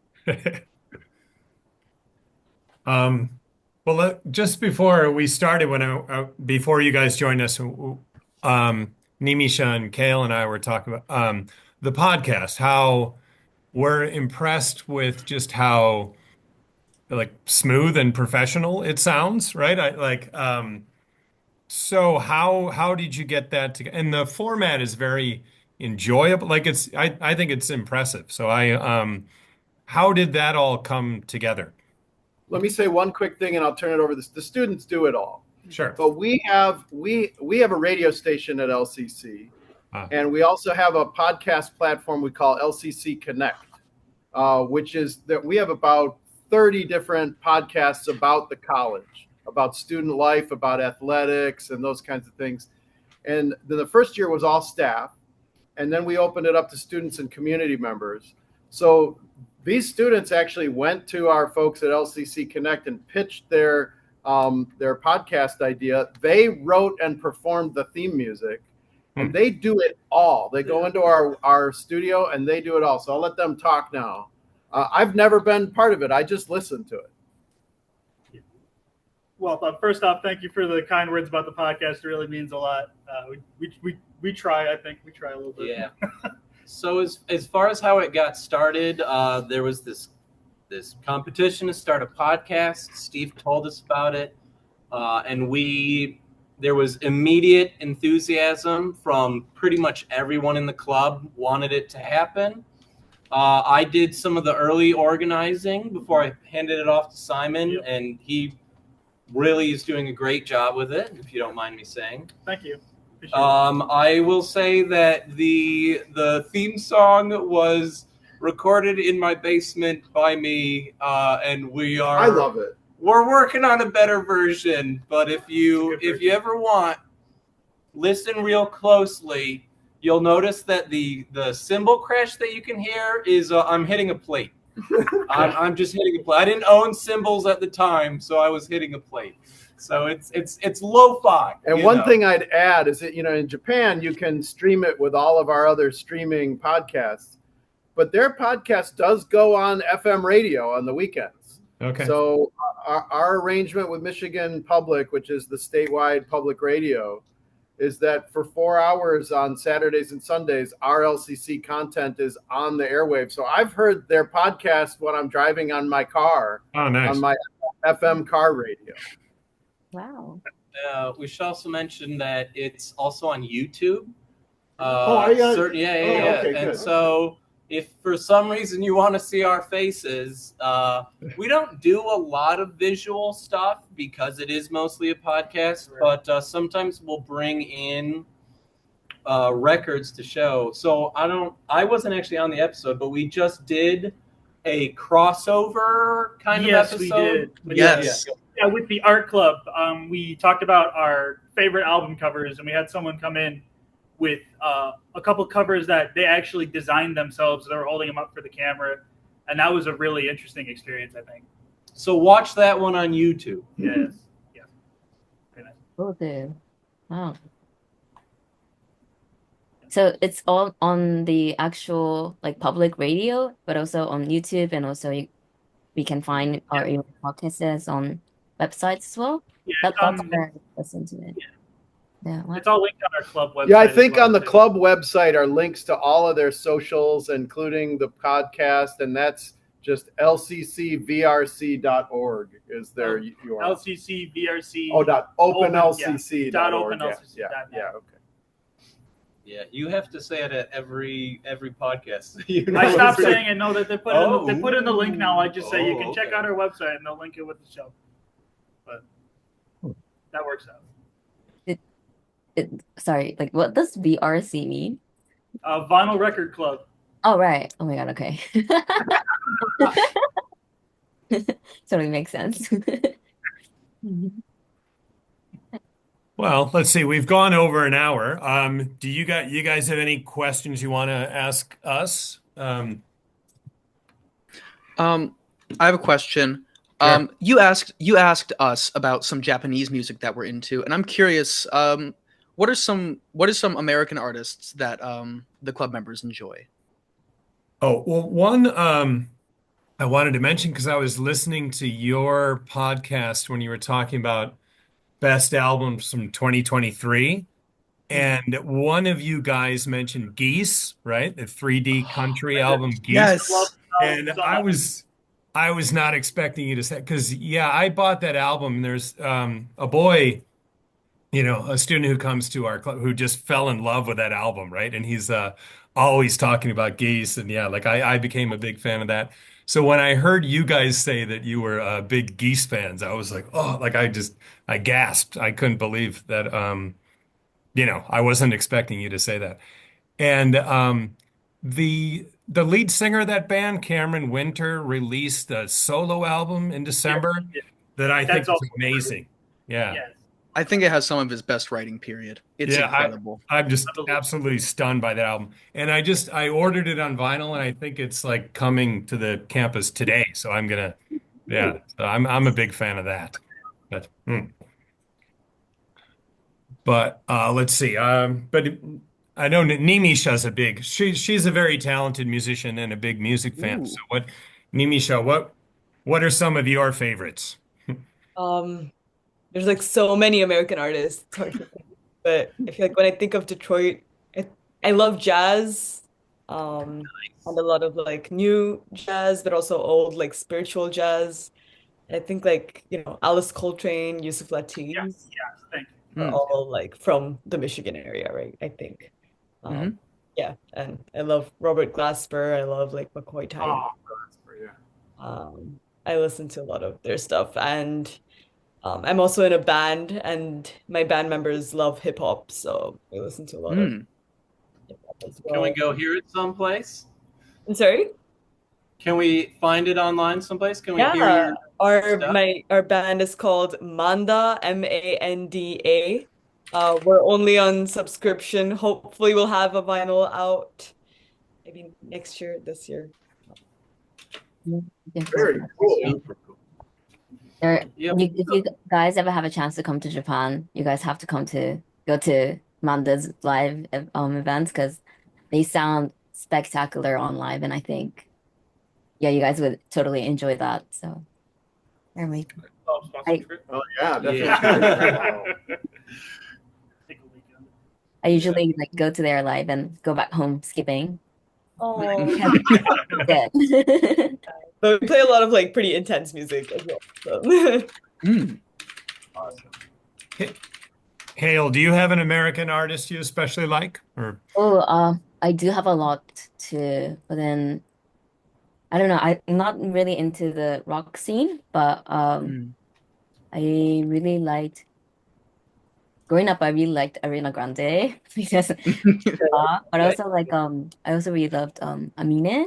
A: Well, just before we started, before you guys joined us, Nimisha and Kale and I were talking about the podcast, how we're impressed with just how like smooth and professional it sounds, right? So how did you get that together? And the format is very enjoyable. Like I think it's impressive. So how did that all come together?
E: Let me say one quick thing, and I'll turn it over. The students do it all.
A: Sure.
E: But we have a radio station at LCC, and we also have a podcast platform we call LCC Connect, which is that we have about 30 different podcasts about the college, about student life, about athletics, and those kinds of things. And then the first year was all staff, and then we opened it up to students and community members. So these students actually went to our folks at LCC Connect and pitched their podcast idea. They wrote and performed the theme music, and they do it all. They go into our studio and they do it all. So I'll let them talk now. I've never been part of it. I just listened to it.
C: Well, first off, thank you for the kind words about the podcast. It really means a lot. We try. I think we try a little bit.
B: Yeah. So as far as how it got started, there was this competition to start a podcast. Steve told us about it, and there was immediate enthusiasm from pretty much everyone in the club. Wanted it to happen. I did some of the early organizing before I handed it off to Simon, and he really is doing a great job with it, if you don't mind me saying.
C: Thank you.
B: I will say that the theme song was recorded in my basement by me, and
E: I love it.
B: We're working on a better version, but if you ever want, listen real closely. You'll notice that the cymbal crash that you can hear is I'm hitting a plate. I'm just hitting a plate. I didn't own cymbals at the time, so I was hitting a plate. So it's lo-fi.
E: And one thing I'd add is that, in Japan, you can stream it with all of our other streaming podcasts, but their podcast does go on FM radio on the weekends.
A: Okay.
E: So our arrangement with Michigan Public, which is the statewide public radio, is that for 4 hours on Saturdays and Sundays, our LCC content is on the airwaves. So I've heard their podcast when I'm driving on my car,
A: on my
E: FM car radio.
I: Wow.
B: We should also mention that it's also on YouTube.
E: Okay,
B: And
E: good.
B: so if for some reason you want to see our faces, we don't do a lot of visual stuff because it is mostly a podcast, but sometimes we'll bring in records to show. So I wasn't actually on the episode, but we just did a crossover kind of episode.
C: Yes, we did.
J: Yes.
C: Yeah, with the art club, we talked about our favorite album covers, and we had someone come in with a couple covers that they actually designed themselves. They were holding them up for the camera, and that was a really interesting experience, I think.
B: So watch that one on YouTube.
C: Yes. Yeah. Very nice.
I: Will do. Wow. So it's all on the actual public radio, but also on YouTube, and also we can find our podcasts on websites as well.
C: Yeah,
I: That's where I listen to it. Yeah.
C: It's all linked on our club website.
E: Yeah, I think on the club website are links to all of their socials, including the podcast, and that's just lccvrc.org is their URL.
C: LCCVRC.
E: .openlcc.org.
C: .openlcc.
E: Okay.
B: Yeah, you have to say it at every podcast.
C: I stopped saying it. No, that they put in the link now. I just say you can check out our website and they'll link it with the show. But that works out.
I: Sorry, what does VRC mean?
C: Vinyl Record Club.
I: Oh, right. Oh my God. Okay. Totally makes sense.
A: Well, let's see. We've gone over an hour. Do you guys have any questions you want to ask us?
J: I have a question.
A: Sure.
J: You asked us about some Japanese music that we're into, and I'm curious. What are some American artists that the club members enjoy?
A: Oh, well, one I wanted to mention because I was listening to your podcast when you were talking about best albums from 2023, and one of you guys mentioned Geese, right? The 3D country album Geese.
J: Yes.
A: And I was not expecting you to say, because I bought that album. And there's a boy, a student who comes to our club who just fell in love with that album, right? And he's always talking about Geese, and I became a big fan of that. So when I heard you guys say that you were big Geese fans, I was like, oh, I gasped. I couldn't believe that. I wasn't expecting you to say that. And the lead singer of that band, Cameron Winter, released a solo album in December that I think is amazing. Yeah.
C: Yes.
J: I think it has some of his best writing, period. It's incredible.
A: I'm just absolutely stunned by that album. And I ordered it on vinyl, and I think it's coming to the campus today. So I'm gonna, so I'm a big fan of that. But let's see. But I know Nimisha's she's a very talented musician and a big music fan.
K: Ooh.
A: So Nimisha, what are some of your favorites?
K: There's so many American artists. It's hard to think. But I feel when I think of Detroit, I love jazz, and a lot of new jazz, but also old spiritual jazz. I think Alice Coltrane, Yusuf Lateef,
C: Yes, thank you.
K: are all from the Michigan area, right? I think. Yeah, and I love Robert Glasper. I love like McCoy Tyner.
F: Oh, yeah.
K: I listen to a lot of their stuff, and I'm also in a band, and my band members love hip hop, so I listen to a lot of hip hop as
B: Can we
K: well.
B: go hear it someplace?
K: I'm sorry?
B: Can we find it online someplace? Can we hear
K: Yeah,
B: your
K: our
B: stuff?
K: our band is called Manda, Manda. We're only on subscription. Hopefully, we'll have a vinyl out maybe next year, this year.
E: Very cool.
B: Super cool.
I: There,
B: Yep.
I: if you guys ever have a chance to come to Japan, you guys have to go to Manda's live events because they sound spectacular on live, and I think yeah, you guys would totally enjoy that. So there we go.
F: Oh, sponsored trip.
E: Oh yeah, definitely.
B: Yeah.
C: Take a weekend.
I: I usually like go to their live and go back home skipping.
K: Oh,
I: Dead.
K: but we play a lot of like pretty intense music as well. So.
A: Hale, do you have an American artist you especially like? Or
I: Oh, I do have a lot too, but then I don't know. I'm not really into the rock scene, but I really liked growing up. I really liked Ariana Grande because but also like I also really loved Amine.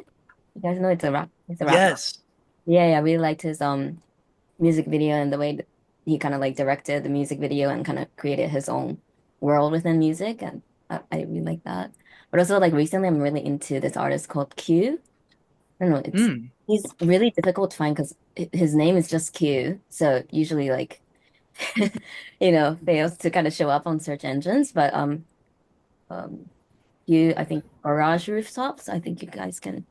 I: You guys know it's a rapper.
J: Yes.
I: Yeah, I really liked his music video and the way that he kind of like directed the music video and kind of created his own world within music, and I really like that. But also like recently I'm really into this artist called Q. I don't know, he's really difficult to find because his name is just Q, so usually like fails to kind of show up on search engines. But Q, I think Garage Rooftops. I think you guys can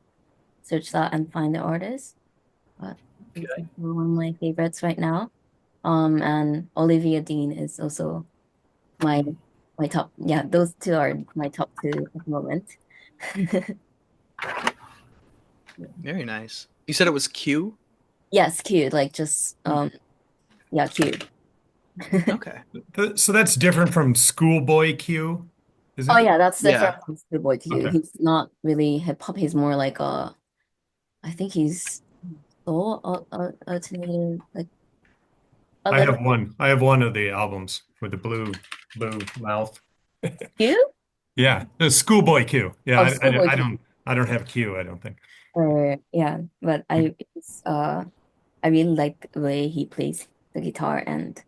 I: search that and find the artist. But he's like one of my favorites right now. And Olivia Dean is also my top. Yeah, those two are my top two at the moment.
J: Very nice. You said it was Q?
I: Yes, Q, like just yeah, Q.
J: Okay.
A: so that's different from Schoolboy Q, is
I: Oh
A: it?
I: yeah, that's
J: Yeah.
I: different from Schoolboy Q.
A: Okay.
I: He's not really hip hop. He's more like I think he's soul alternative, like a
A: I
I: little
A: have one. I have one of the albums with the blue mouth.
I: Q.
A: Yeah, the Schoolboy Q. Yeah,
I: Oh, Schoolboy Q.
A: I don't have Q, I don't think.
I: Yeah, but I really like the way he plays the guitar, and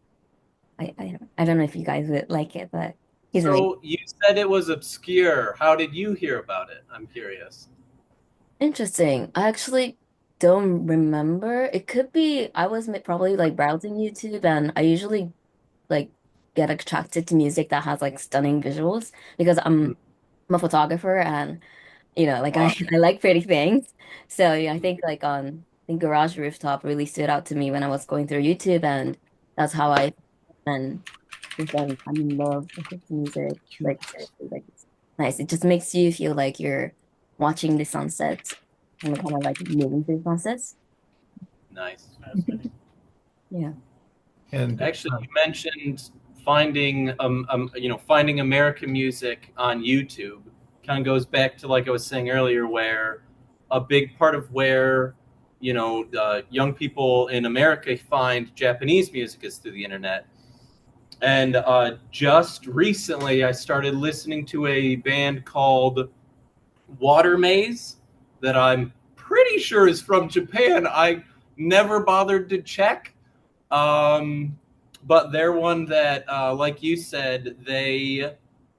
I: I don't know if you guys would like it, but he's amazing.
B: So you said it was obscure. How did you hear about it? I'm curious.
I: Interesting. I actually don't remember. It could be I was probably like browsing YouTube, and I usually like get attracted to music that has like stunning visuals because I'm a photographer, and like
B: Wow.
I: I like pretty things. So yeah, I think like I think Garage Rooftop really stood out to me when I was going through YouTube, and that's how I and since then I'm in love with his music. Like seriously, like it's nice. It just makes you feel like you're watching the sunset and kind of like moving through the sunsets.
B: Nice.
I: Yeah.
A: And
B: Actually, you mentioned finding finding American music on YouTube. Kind of goes back to like I was saying earlier, where a big part of where young people in America find Japanese music is through the internet. And just recently, I started listening to a band called Water Maze that I'm pretty sure is from Japan. I never bothered to check. But they're one that, like you said,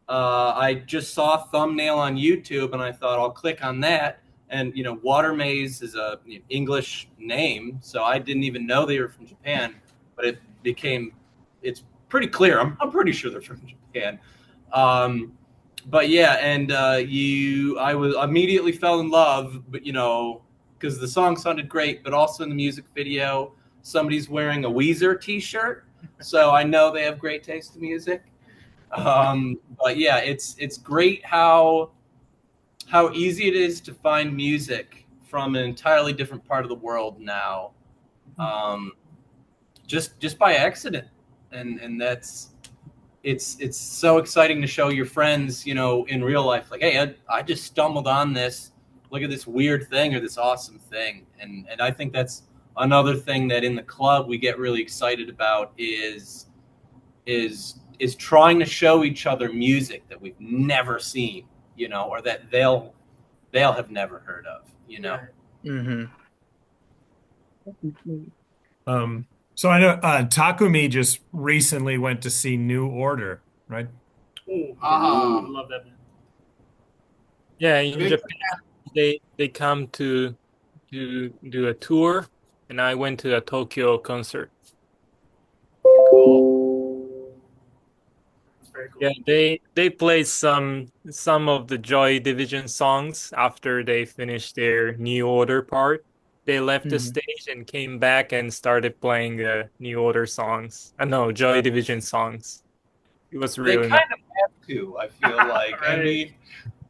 B: I just saw a thumbnail on YouTube and I thought I'll click on that. And, Water Maze is a English name, so I didn't even know they were from Japan, but it's pretty clear. I'm pretty sure they're from Japan. But yeah, and I was immediately fell in love, but because the song sounded great, but also in the music video, somebody's wearing a Weezer T-shirt, so I know they have great taste in music. But yeah, it's great how easy it is to find music from an entirely different part of the world now, just by accident, and that's it's so exciting to show your friends, you know, in real life, like, hey, I just stumbled on this. Look at this weird thing or this awesome thing. And I think that's another thing that in the club we get really excited about is trying to show each other music that we've never seen, you know, or that they'll have never heard of, you know.
J: Mm-hmm.
A: So I know Takumi just recently went to see New Order, right?
C: Oh, I love that band.
D: Yeah, in Japan, they come to do a tour, and I went to a Tokyo concert.
B: Cool.
C: It's very cool.
D: Yeah, they played some of the Joy Division songs after they finished their New Order part. They left the stage and came back and started playing the New Order songs. No, Joy Division songs. It was
B: They
D: really
B: kind
D: nice.
B: of have to, I feel like. I mean,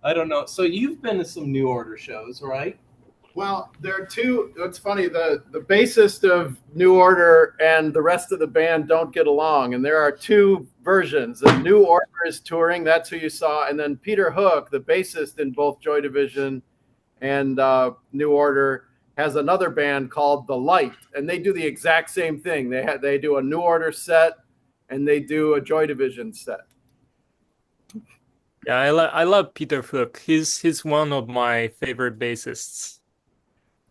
B: I don't know. So you've been to some New Order shows, right?
E: Well, there are two. It's funny. The bassist of New Order and the rest of the band don't get along, and there are two versions. The New Order is touring. That's who you saw, and then Peter Hook, the bassist in both Joy Division and New Order, has another band called The Light, and they do the exact same thing. They do a New Order set, and they do a Joy Division set.
D: Yeah, I love Peter Hook. He's one of my favorite bassists.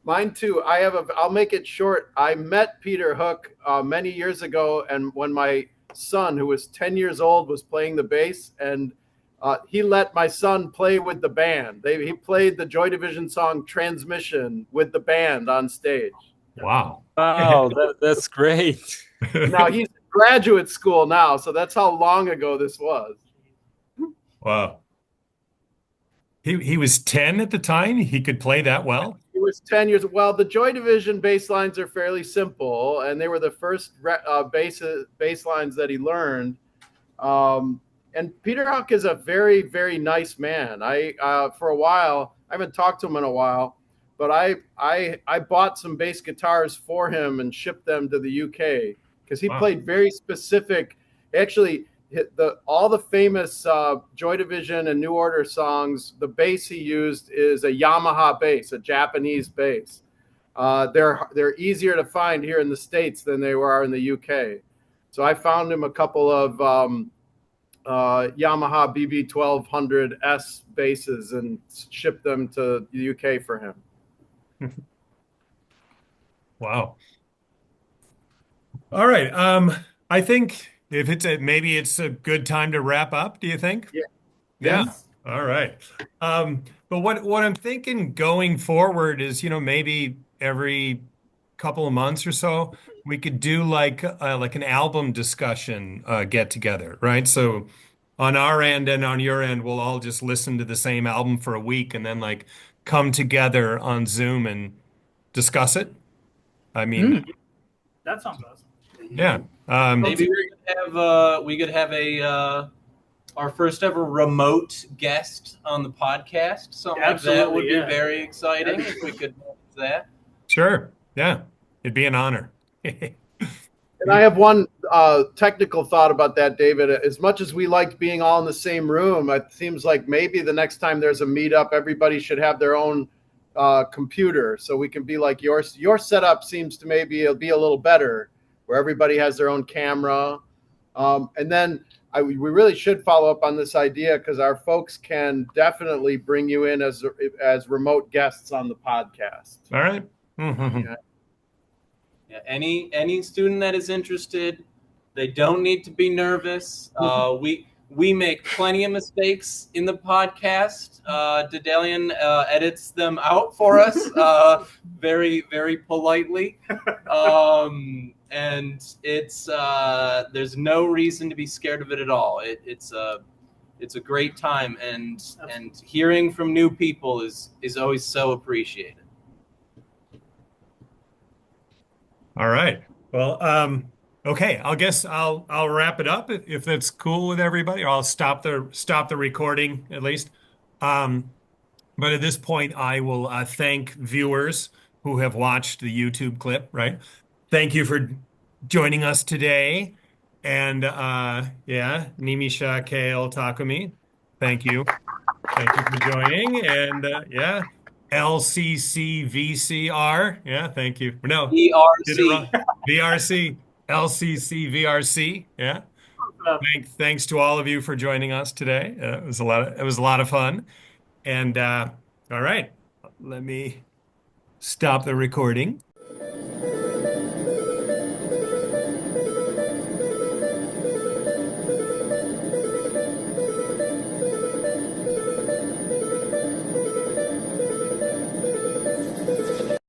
E: Mine too. I'll make it short. I met Peter Hook many years ago, and when my son, who was 10 years old, was playing the bass, and he let my son play with the band. He played the Joy Division song "Transmission" with the band on stage.
A: Wow.
D: Wow, that's great.
E: Now he's in graduate school now, so that's how long ago this was.
A: Wow. He was 10 at the time. He could play that well.
E: He was 10 years. Well, the Joy Division bass lines are fairly simple, and they were the first bass lines that he learned. And Peter Hook is a very, very nice man. For a while, I haven't talked to him in a while, but I bought some bass guitars for him and shipped them to the UK because he played very specific. Actually, all the famous Joy Division and New Order songs, the bass he used is a Yamaha bass, a Japanese bass. They're easier to find here in the States than they are in the UK. So I found him a couple of Yamaha BB1200S basses and shipped them to the UK for him.
A: Wow. All right. I think if maybe it's a good time to wrap up, do you think?
E: Yeah.
A: Yeah. All right. But what I'm thinking going forward is, maybe every couple of months or so, we could do like an album discussion get together, right? So on our end and on your end, we'll all just listen to the same album for a week and then like come together on Zoom and discuss it. I mean,
C: that sounds awesome.
A: Yeah.
B: Maybe we could have our first ever remote guest on the podcast. Something like that would be very exciting if we could do that.
A: Sure. Yeah. It'd be an honor.
E: And I have one technical thought about that, David. As much as we liked being all in the same room, it seems like maybe the next time there's a meetup, everybody should have their own computer, so we can be like yours. Your setup seems to maybe it'll be a little better, where everybody has their own camera. And then we really should follow up on this idea because our folks can definitely bring you in as remote guests on the podcast.
A: All right.
E: Yeah.
B: Yeah, any student that is interested, they don't need to be nervous. We make plenty of mistakes in the podcast. Dedalian edits them out for us very, very politely. And it's there's no reason to be scared of it at all. It's a great time, and hearing from new people is always so appreciated.
A: All right. Well, okay. I guess I'll wrap it up if that's cool with everybody, or I'll stop the recording at least. But at this point, I will thank viewers who have watched the YouTube clip. Right. Thank you for joining us today. And yeah, Nimisha Kale Takumi. Thank you. Thank you for joining. And yeah, LCCVCR. Yeah, thank you. No, did it
B: ERC.
A: wrong. VRC, LCCVRC. Yeah. Thanks to all of you for joining us today. It was a lot of fun. And all right, let me stop the recording.